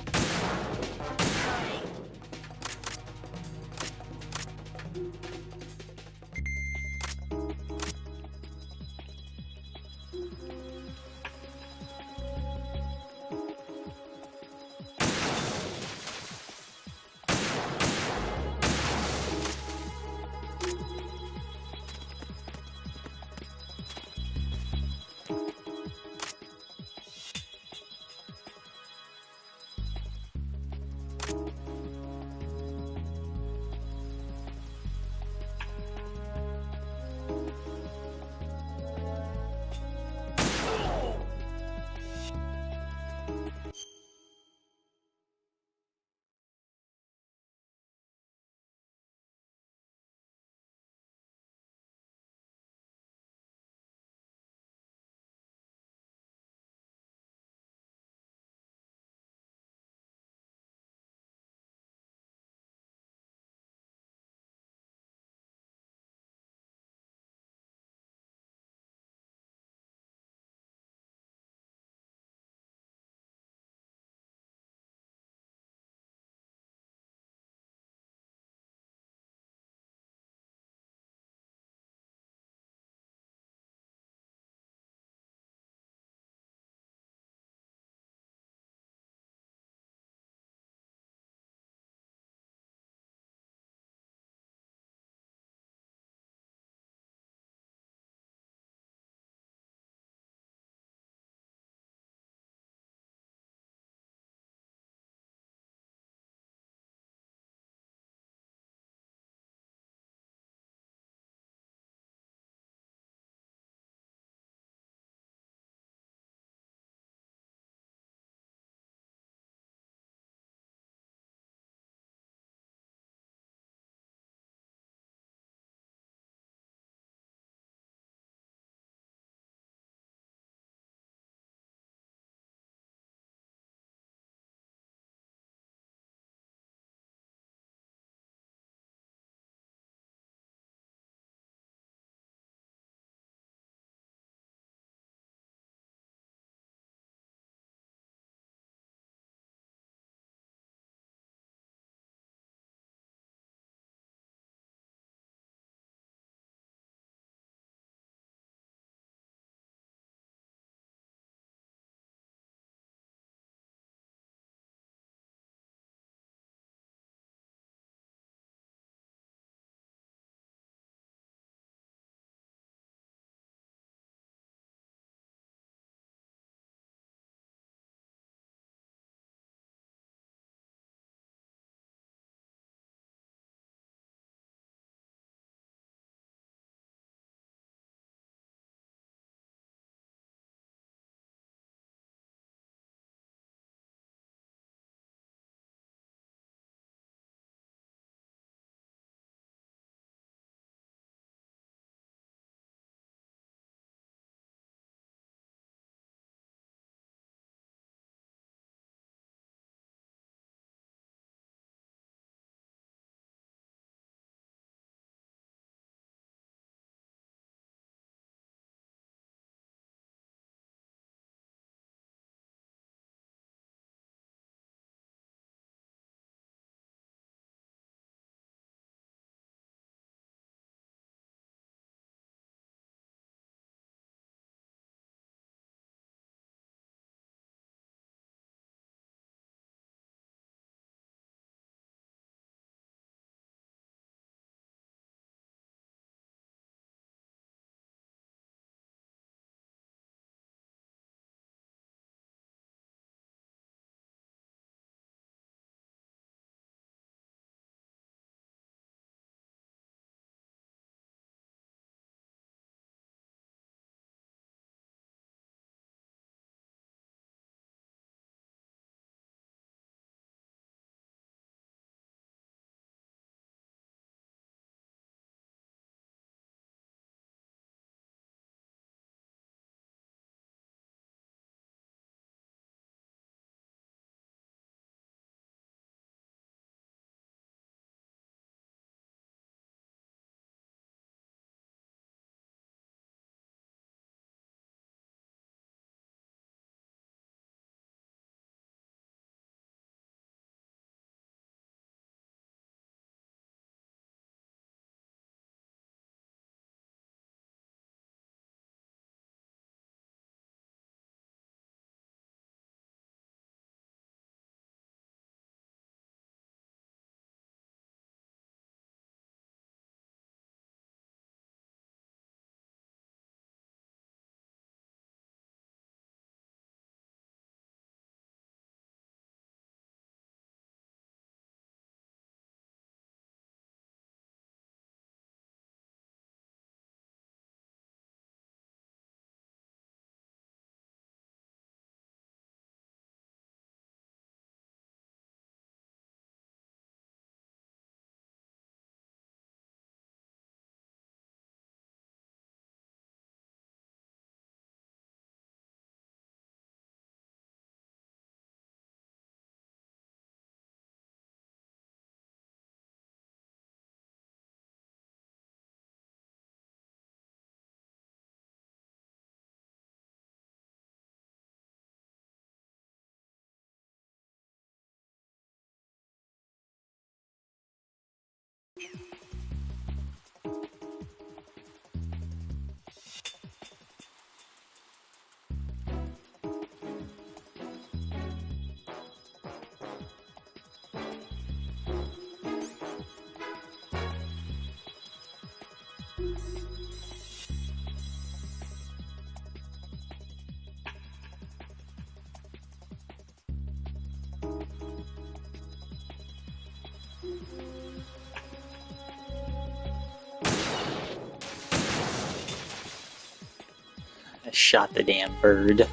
I shot the damn bird.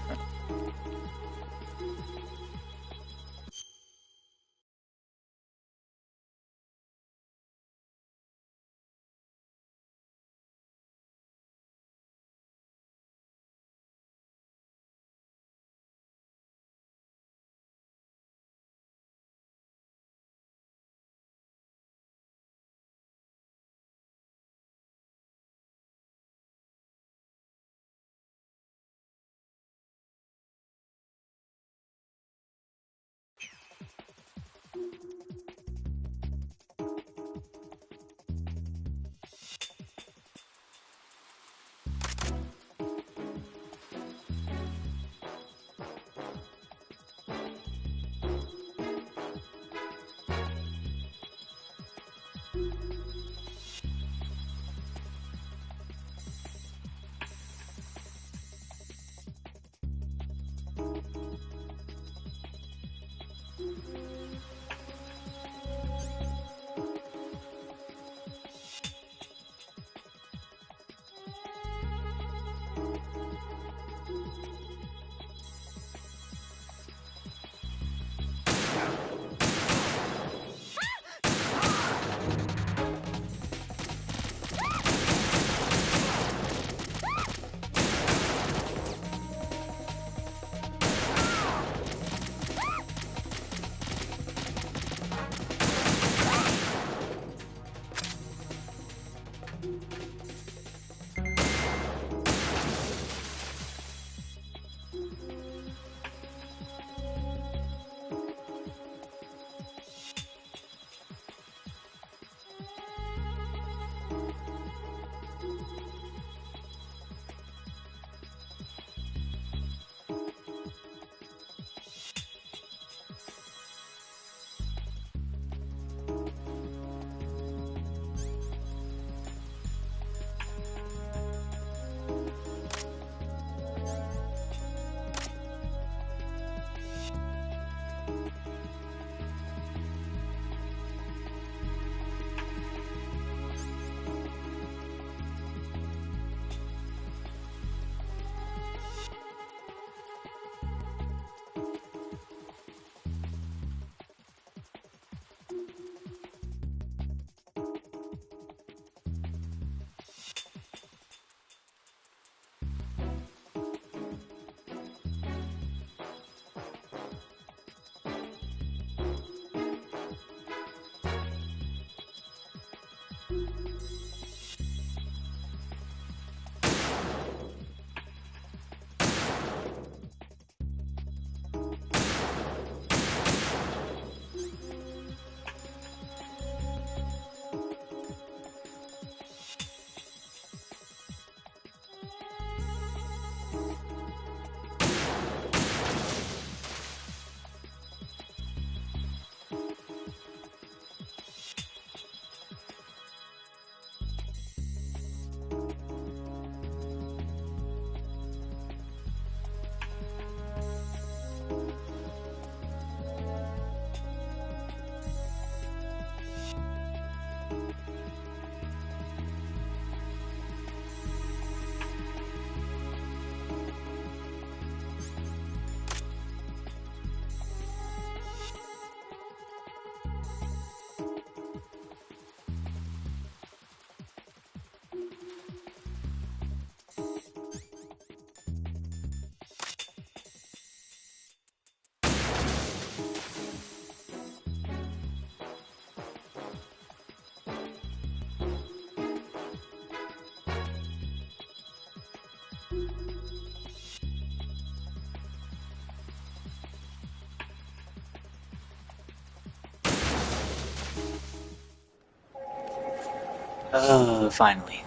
Finally.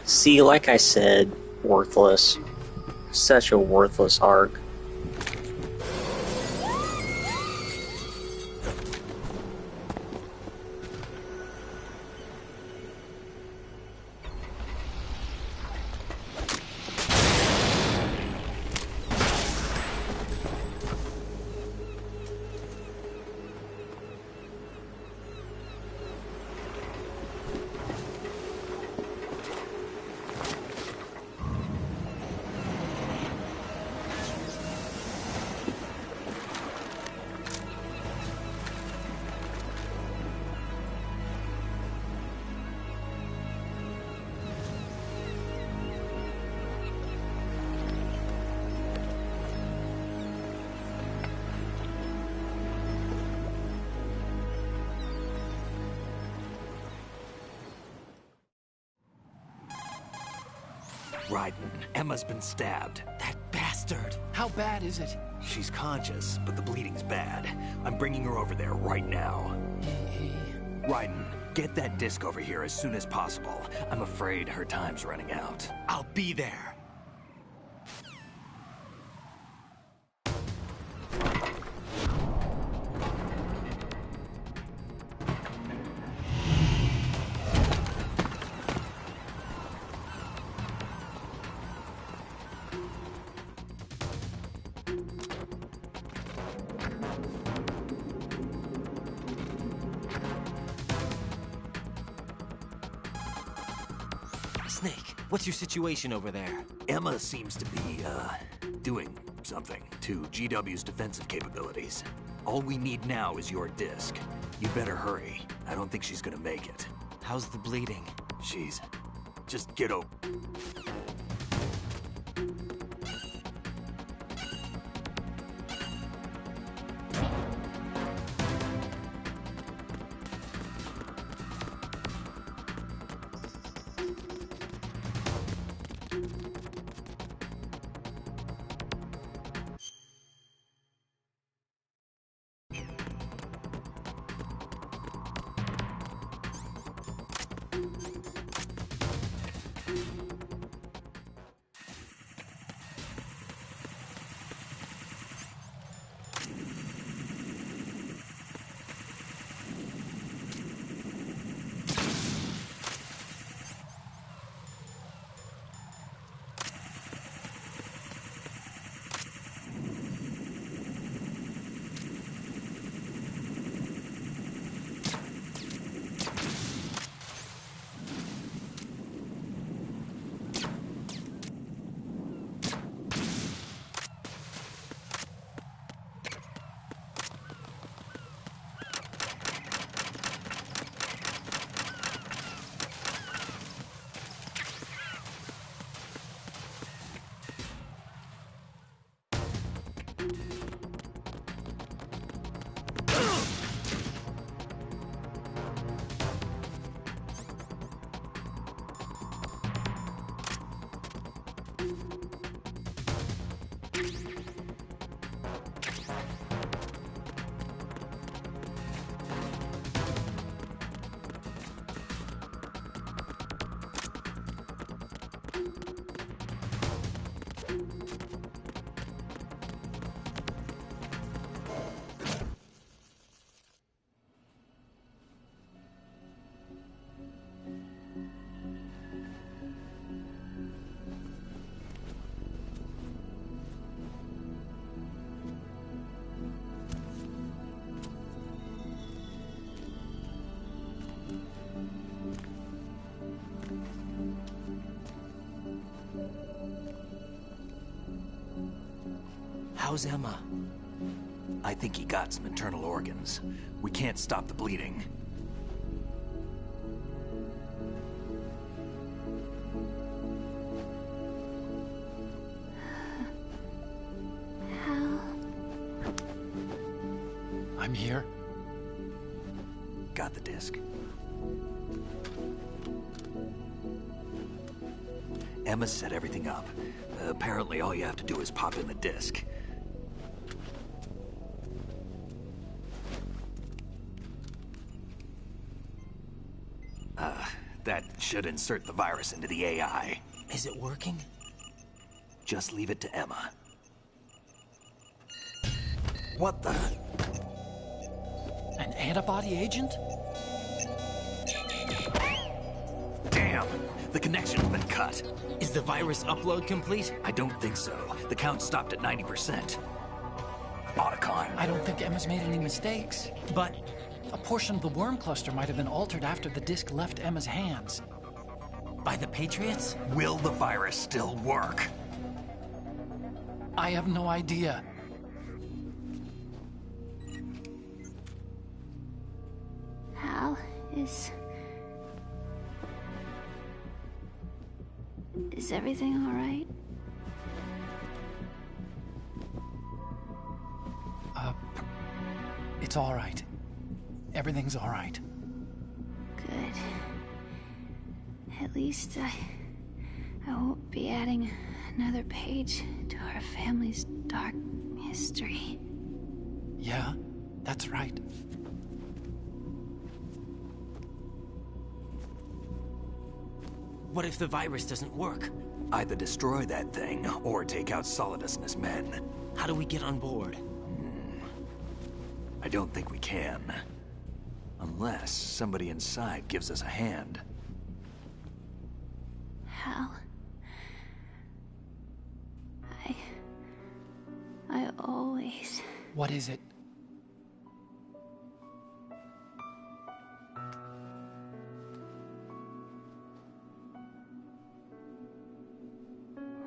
See, like I said, worthless. Such a worthless arc. Raiden, Emma's been stabbed. That bastard! How bad is it? She's conscious, but the bleeding's bad. I'm bringing her over there right now. Raiden, get that disc over here as soon as possible. I'm afraid her time's running out. I'll be there. Snake, what's your situation over there? Emma seems to be, doing something to GW's defensive capabilities. All we need now is your disc. You better hurry. I don't think she's gonna make it. How's the bleeding? She's... just get over... How's Emma? I think he got some internal organs. We can't stop the bleeding. Hal? I'm here. Got the disc. Emma set everything up. Apparently all you have to do is pop in the disc. That should insert the virus into the AI. Is it working? Just leave it to Emma. What the? An antibody agent? Damn! The connection's been cut. Is the virus upload complete? I don't think so. The count stopped at 90%. Otacon. I don't think Emma's made any mistakes. But a portion of the worm cluster might have been altered after the disc left Emma's hands. By the Patriots? Will the virus still work? I have no idea. Hal, is everything all right? It's all right. Everything's all right. Good. At least I won't be adding another page to our family's dark history. Yeah, that's right. What if the virus doesn't work? Either destroy that thing, or take out Solidus and his men. How do we get on board? I don't think we can. Unless somebody inside gives us a hand. Hal, I always... What is it?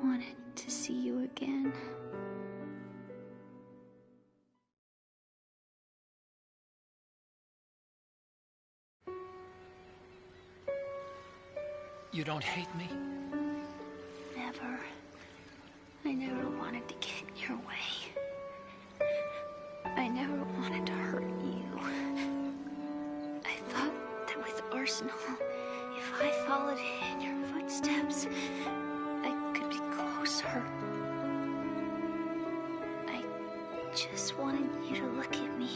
wanted to see you again. You don't hate me? Never. I never wanted to get in your way. I never wanted to hurt you. I thought that with Arsenal, if I followed in your footsteps, I could be closer. I just wanted you to look at me.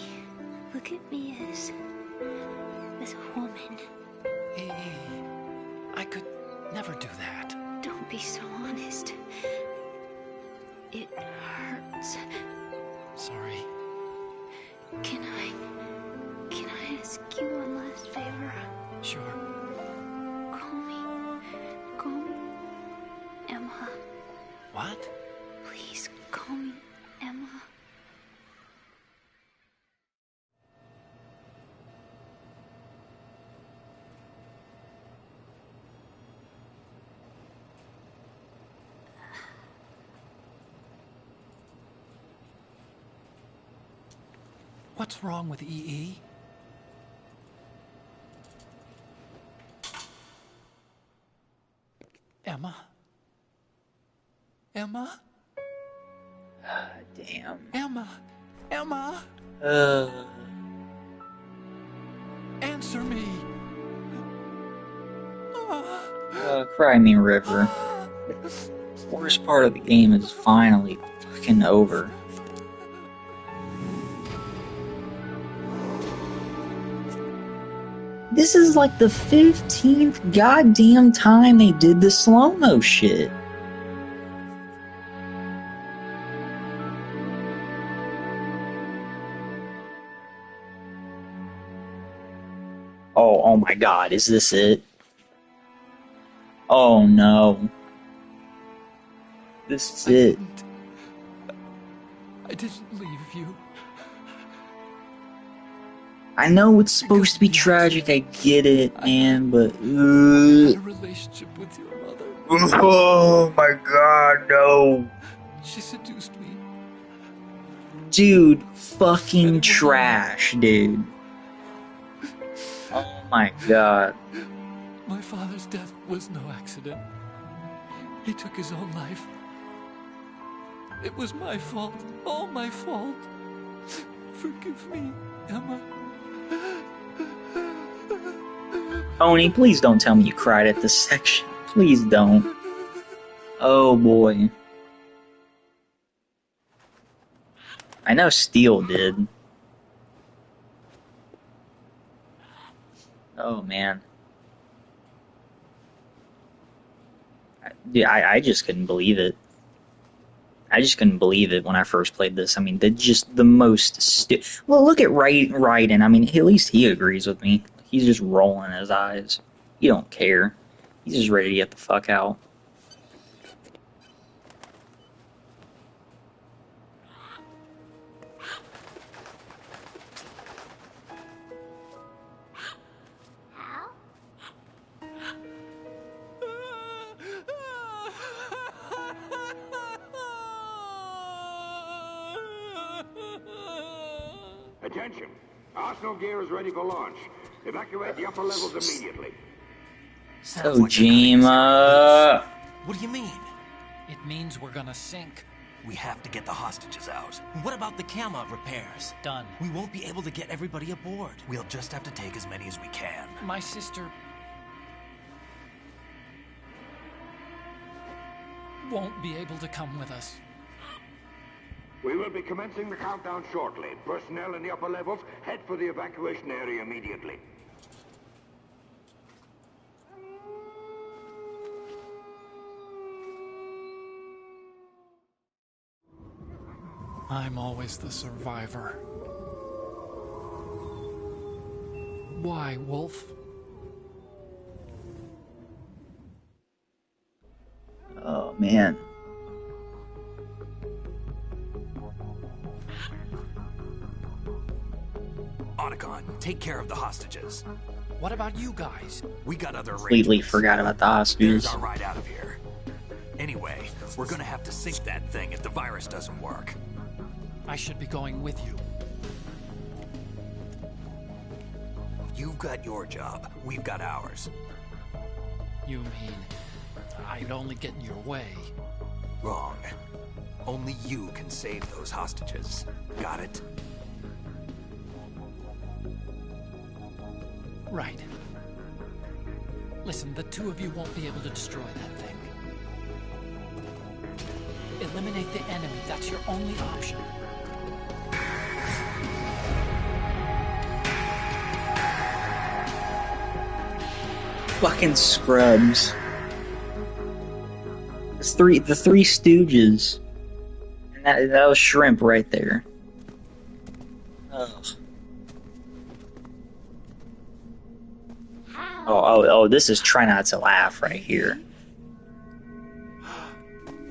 Look at me as a woman. I could never do that. Don't be so honest. It hurts. Sorry. Can I ask you one last favor? Sure. Call me Emma. What? Please call me Emma. What's wrong with EE? Emma? Emma? Damn. Emma? Emma? Answer me! Cry me river. Worst part of the game is finally fucking over. This is like the 15th goddamn time they did the slow-mo shit. Oh my god, is this it? Oh no. This is it. I didn't leave you. I know it's supposed to be tragic, I get it, man, but... I had a relationship with your mother. Oh my god, no. She seduced me. Dude, fucking trash, dude. Oh my god. My father's death was no accident. He took his own life. It was my fault. All my fault. Forgive me, Emma. Tony, please don't tell me you cried at this section. Please don't. Oh boy. I know Steel did. Oh man. I just couldn't believe it. I just couldn't believe it when I first played this. I mean, the most well, look at Raiden. I mean, at least he agrees with me. He's just rolling his eyes. He don't care. He's just ready to get the fuck out. Attention! Arsenal gear is ready for launch. Evacuate the upper levels immediately. Kojima. What do you mean? It means we're gonna sink. We have to get the hostages out. What about the camo repairs? Done. We won't be able to get everybody aboard. We'll just have to take as many as we can. My sister won't be able to come with us. We will be commencing the countdown shortly. Personnel in the upper levels, head for the evacuation area immediately. I'm always the survivor. Why, Wolf? Oh man. Otacon, take care of the hostages. What about you guys? We got other Completely forgot about the hostages. There's our ride out of here. Anyway, we're gonna have to sink that thing if the virus doesn't work. I should be going with you. You've got your job. We've got ours. You mean I'd only get in your way? Wrong. Only you can save those hostages. Got it? Right. Listen, the two of you won't be able to destroy that thing. Eliminate the enemy. That's your only option. Fucking scrubs. It's the Three Stooges. And that was Shrimp right there. Ugh. Oh, this is Try Not to Laugh right here.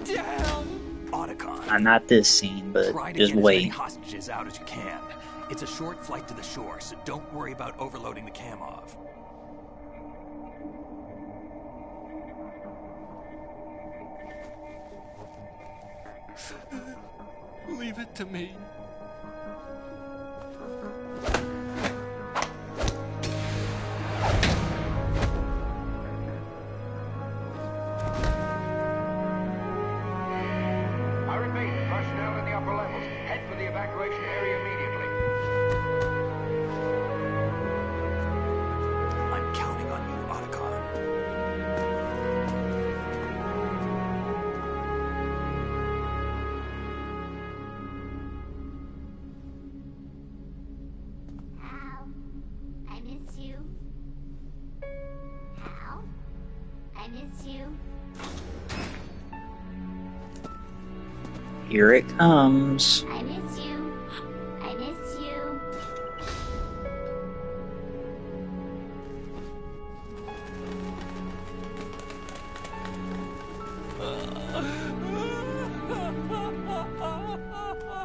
Damn! Otacon. Not this scene, but Try to just get wait. as many hostages out as you can. It's a short flight to the shore, so don't worry about overloading the Kamov. Leave it to me. I repeat, personnel in the upper levels, head for the evacuation area immediately. I'm counting on you, Otacon. Hal, I miss you. Hal, I miss you. Here it comes. I miss you. I miss you.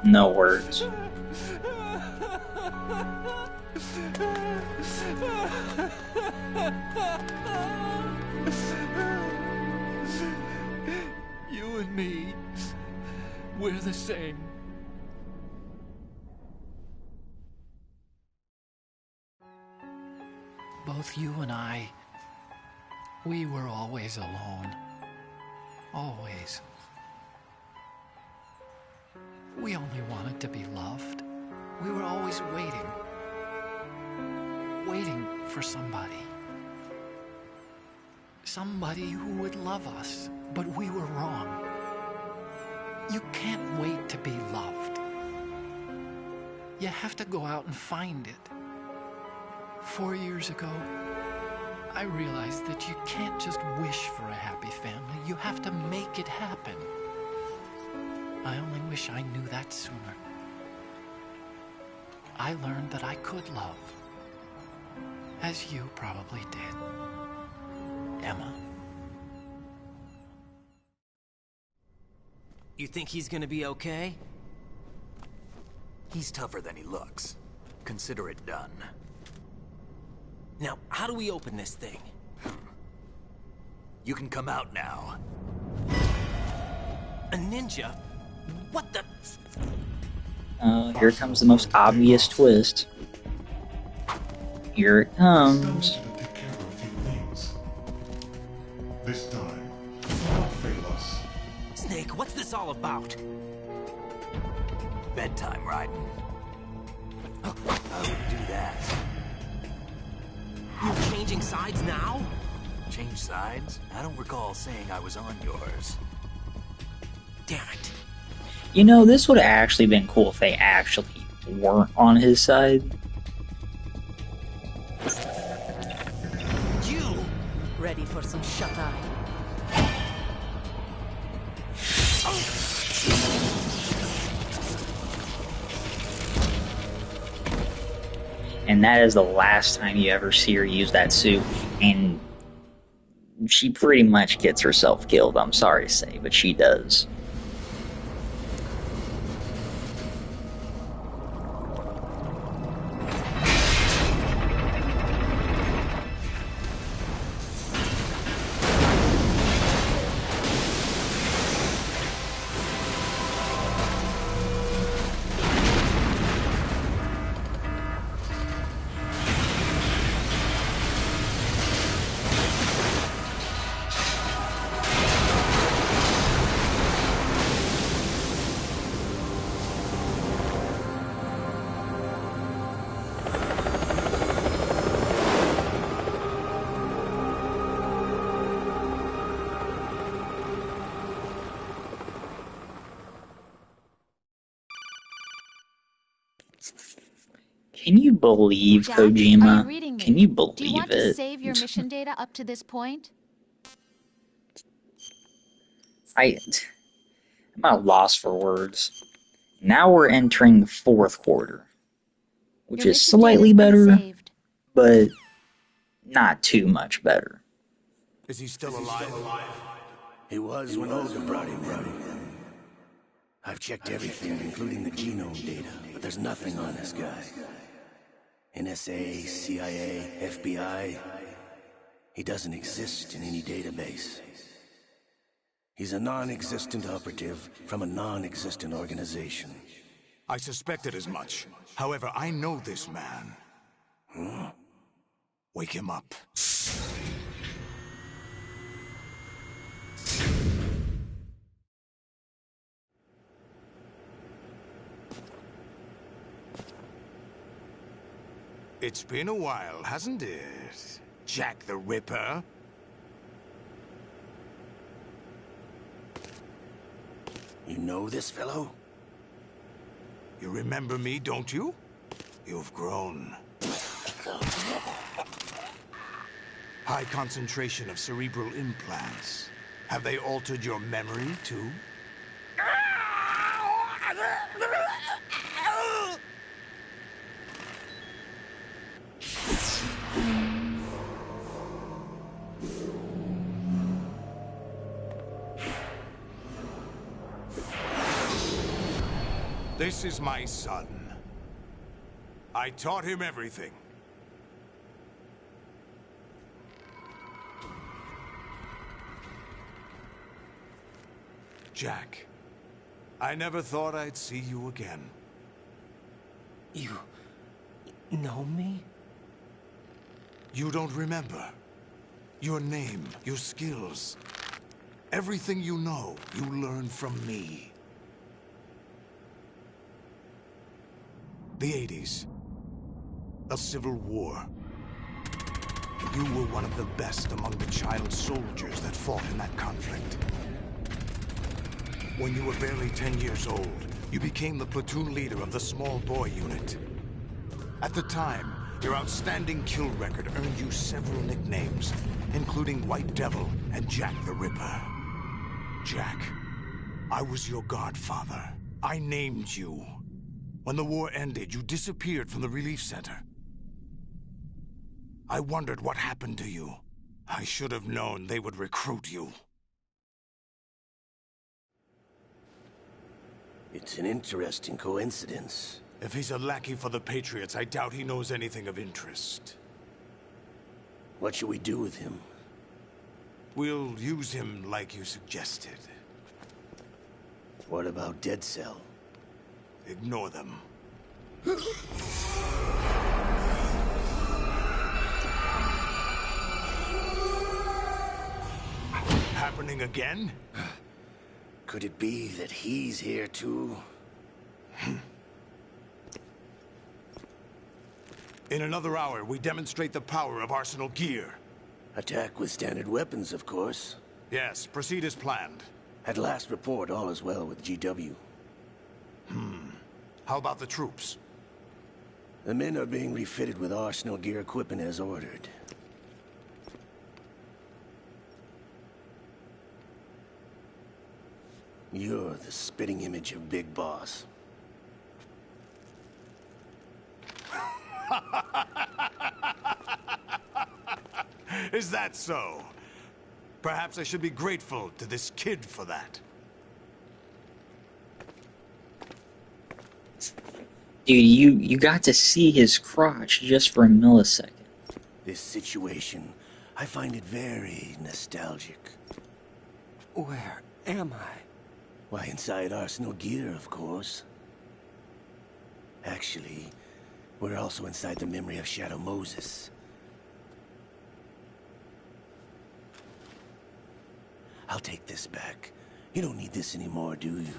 No words. You and me, we're the same. both you and I, we were always alone. Always. We only wanted to be loved. We were always waiting. Waiting for somebody. Somebody who would love us, but we were wrong. You can't wait to be loved. You have to go out and find it. 4 years ago, I realized that you can't just wish for a happy family. You have to make it happen. I only wish I knew that sooner. I learned that I could love, as you probably did, Emma. You think he's gonna be okay? He's tougher than he looks. Consider it done. Now, how do we open this thing? You can come out now. A ninja? What the... Here comes the most obvious twist. Here it comes. This time, do not fail us. Snake, what's this all about? Bedtime, Raiden. I would do that. You're changing sides now? Change sides? I don't recall saying I was on yours. Damn it. You know, this would have actually been cool if they actually weren't on his side. You! Ready for some shut-eye? And that is the last time you ever see her use that suit. And she pretty much gets herself killed, I'm sorry to say, but she does. Can you believe Jack, Kojima? are you reading me? Can you believe Do you want it? to save your mission data up to this point? I'm at a loss for words. Now we're entering the fourth quarter, which Your is mission slightly data's been better, saved. but not too much better. Is he still alive? He was when Olga brought him in. I've checked everything, including the genome data, but there's nothing on this guy. NSA, CIA, FBI. He doesn't exist in any database. He's a non-existent operative from a non-existent organization. I suspected as much. However, I know this man. Huh? Wake him up. It's been a while, hasn't it, Jack the Ripper? You know this fellow? You remember me, don't you? You've grown. High concentration of cerebral implants. Have they altered your memory, too? This is my son. I taught him everything. Jack, I never thought I'd see you again. You know me? You don't remember. Your name, your skills. Everything you know, you learned from me. The 80s. A civil war. You were one of the best among the child soldiers that fought in that conflict. When you were barely 10 years old, you became the platoon leader of the small boy unit. At the time, your outstanding kill record earned you several nicknames, including White Devil and Jack the Ripper. Jack, I was your godfather. I named you. When the war ended, you disappeared from the relief center. I wondered what happened to you. I should have known they would recruit you. It's an interesting coincidence. If he's a lackey for the Patriots, I doubt he knows anything of interest. What should we do with him? We'll use him like you suggested. What about Dead Cell? Ignore them. Happening again? Could it be that he's here too? In another hour, we demonstrate the power of Arsenal gear. Attack with standard weapons, of course. Yes, proceed as planned. At last report, all is well with GW. How about the troops? The men are being refitted with Arsenal gear equipment as ordered. You're the spitting image of Big Boss. Is that so? Perhaps I should be grateful to this kid for that. Dude, you got to see his crotch just for a millisecond. This situation, I find it very nostalgic. Where am I? Why, inside Arsenal gear, of course. Actually, we're also inside the memory of Shadow Moses. I'll take this back. You don't need this anymore, do you?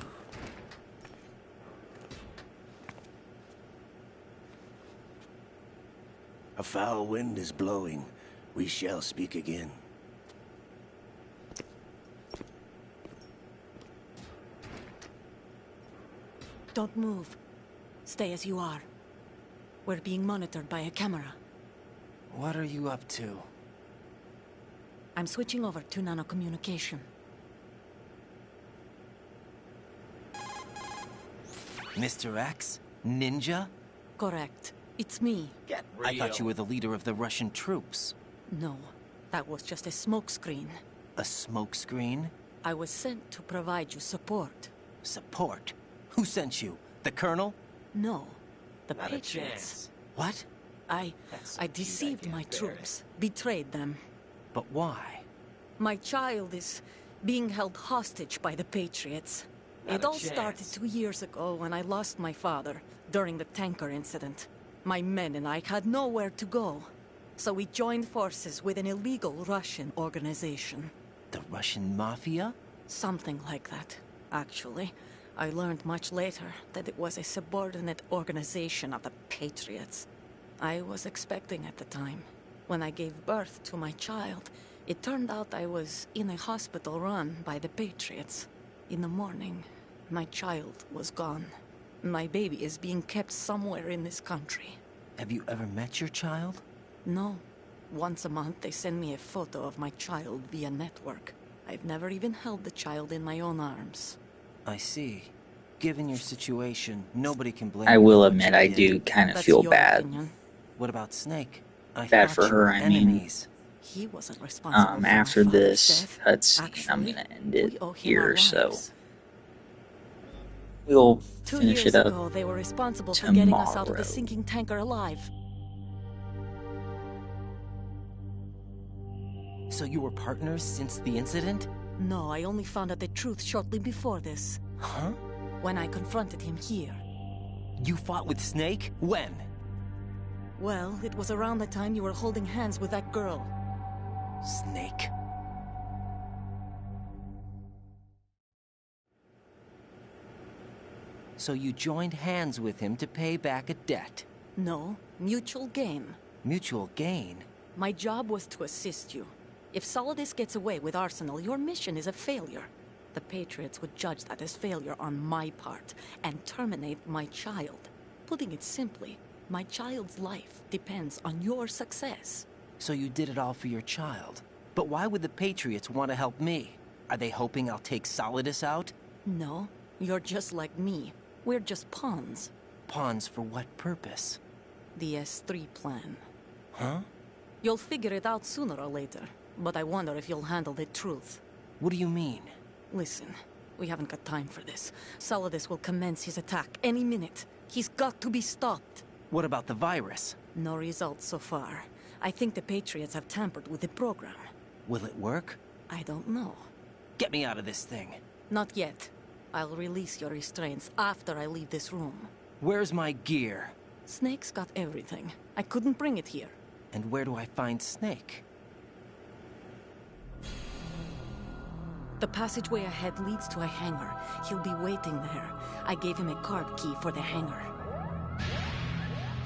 A foul wind is blowing. We shall speak again. Don't move. Stay as you are. We're being monitored by a camera. What are you up to? I'm switching over to nanocommunication. Mr. X? Ninja? Correct. It's me. Get real. I thought you were the leader of the Russian troops. No, that was just a smokescreen. A smokescreen? I was sent to provide you support. Support? Who sent you? The Colonel? No, the Not Patriots. a chance. What? I deceived my troops, betrayed them. But why? My child is being held hostage by the Patriots. It all started 2 years ago when I lost my father during the tanker incident. My men and I had nowhere to go, so we joined forces with an illegal Russian organization. The Russian Mafia? Something like that, actually. I learned much later that it was a subordinate organization of the Patriots. I was expecting at the time. When I gave birth to my child, it turned out I was in a hospital run by the Patriots. In the morning, my child was gone. My baby is being kept somewhere in this country. Have you ever met your child? No. Once a month, they send me a photo of my child via network. I've never even held the child in my own arms. I see. Given your situation, nobody can blame I you will for what admit, you I did. do kind of That's feel your bad. opinion. What about Snake? I Bad thought for you her, were I mean. enemies. He wasn't responsible for my After father's this death. cutscene, I'm Actually, gonna end we it owe him our here, so lives. we'll 2 finish years it up ago, they were responsible for getting us out of the tomorrow. sinking tanker alive. So you were partners since the incident? No, I only found out the truth shortly before this. Huh? When I confronted him here. You fought with Snake? When? Well, it was around the time you were holding hands with that girl. Snake. So you joined hands with him to pay back a debt? No, mutual gain. Mutual gain? My job was to assist you. If Solidus gets away with Arsenal, your mission is a failure. The Patriots would judge that as failure on my part, and terminate my child. Putting it simply, my child's life depends on your success. So you did it all for your child. But why would the Patriots want to help me? Are they hoping I'll take Solidus out? No, you're just like me. We're just pawns. Pawns for what purpose? The S3 plan. Huh? You'll figure it out sooner or later, but I wonder if you'll handle the truth. What do you mean? Listen, we haven't got time for this. Solidus will commence his attack any minute. He's got to be stopped. What about the virus? No results so far. I think the Patriots have tampered with the program. Will it work? I don't know. Get me out of this thing. Not yet. I'll release your restraints after I leave this room. Where's my gear? Snake's got everything. I couldn't bring it here. And where do I find Snake? The passageway ahead leads to a hangar. He'll be waiting there. I gave him a card key for the hangar.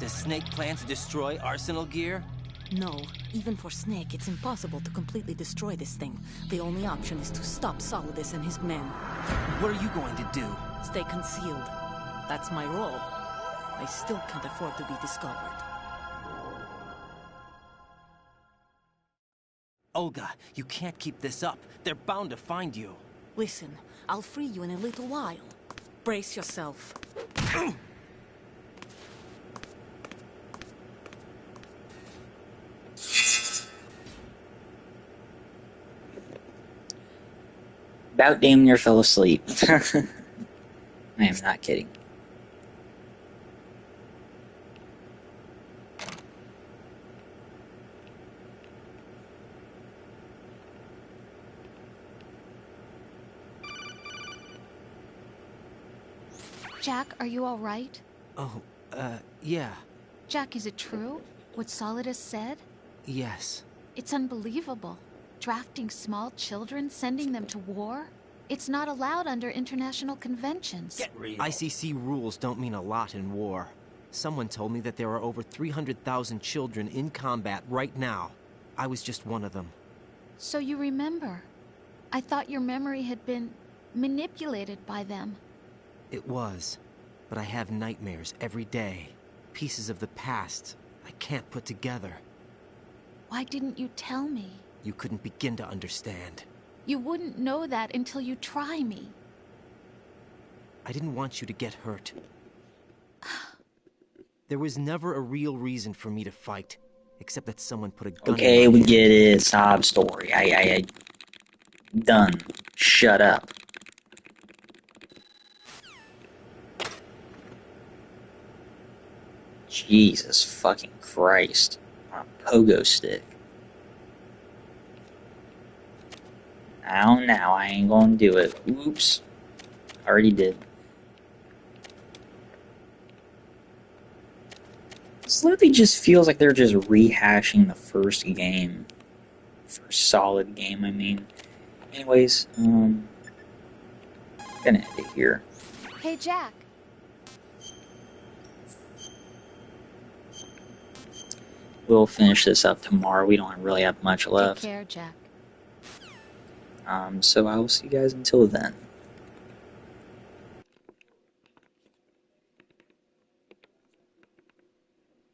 Does Snake plan to destroy Arsenal gear? No. Even for Snake, it's impossible to completely destroy this thing. The only option is to stop Solidus and his men. What are you going to do? Stay concealed. That's my role. I still can't afford to be discovered. Olga, you can't keep this up. They're bound to find you. Listen, I'll free you in a little while. Brace yourself. About damn near fell asleep. I am not kidding. Jack, are you all right? Oh, yeah. Jack, is it true? What Solidus said? Yes. It's unbelievable. Drafting small children, sending them to war? It's not allowed under international conventions. Get real. ICC rules don't mean a lot in war. Someone told me that there are over 300,000 children in combat right now. I was just one of them. So you remember? I thought your memory had been manipulated by them. It was, but I have nightmares every day. Pieces of the past I can't put together. Why didn't you tell me? You couldn't begin to understand. You wouldn't know that until you try me. I didn't want you to get hurt. There was never a real reason for me to fight, except that someone put a gun Okay, in my we head. get it. Sob story. I done. Shut up. Jesus fucking Christ. On a pogo stick. Now, I ain't gonna do it. Oops. Already did. This literally just feels like they're just rehashing the first game. First solid game, I mean. Anyways, gonna end it here. Hey, Jack. We'll finish this up tomorrow. We don't really have much left. Take care, Jack. So I will see you guys until then.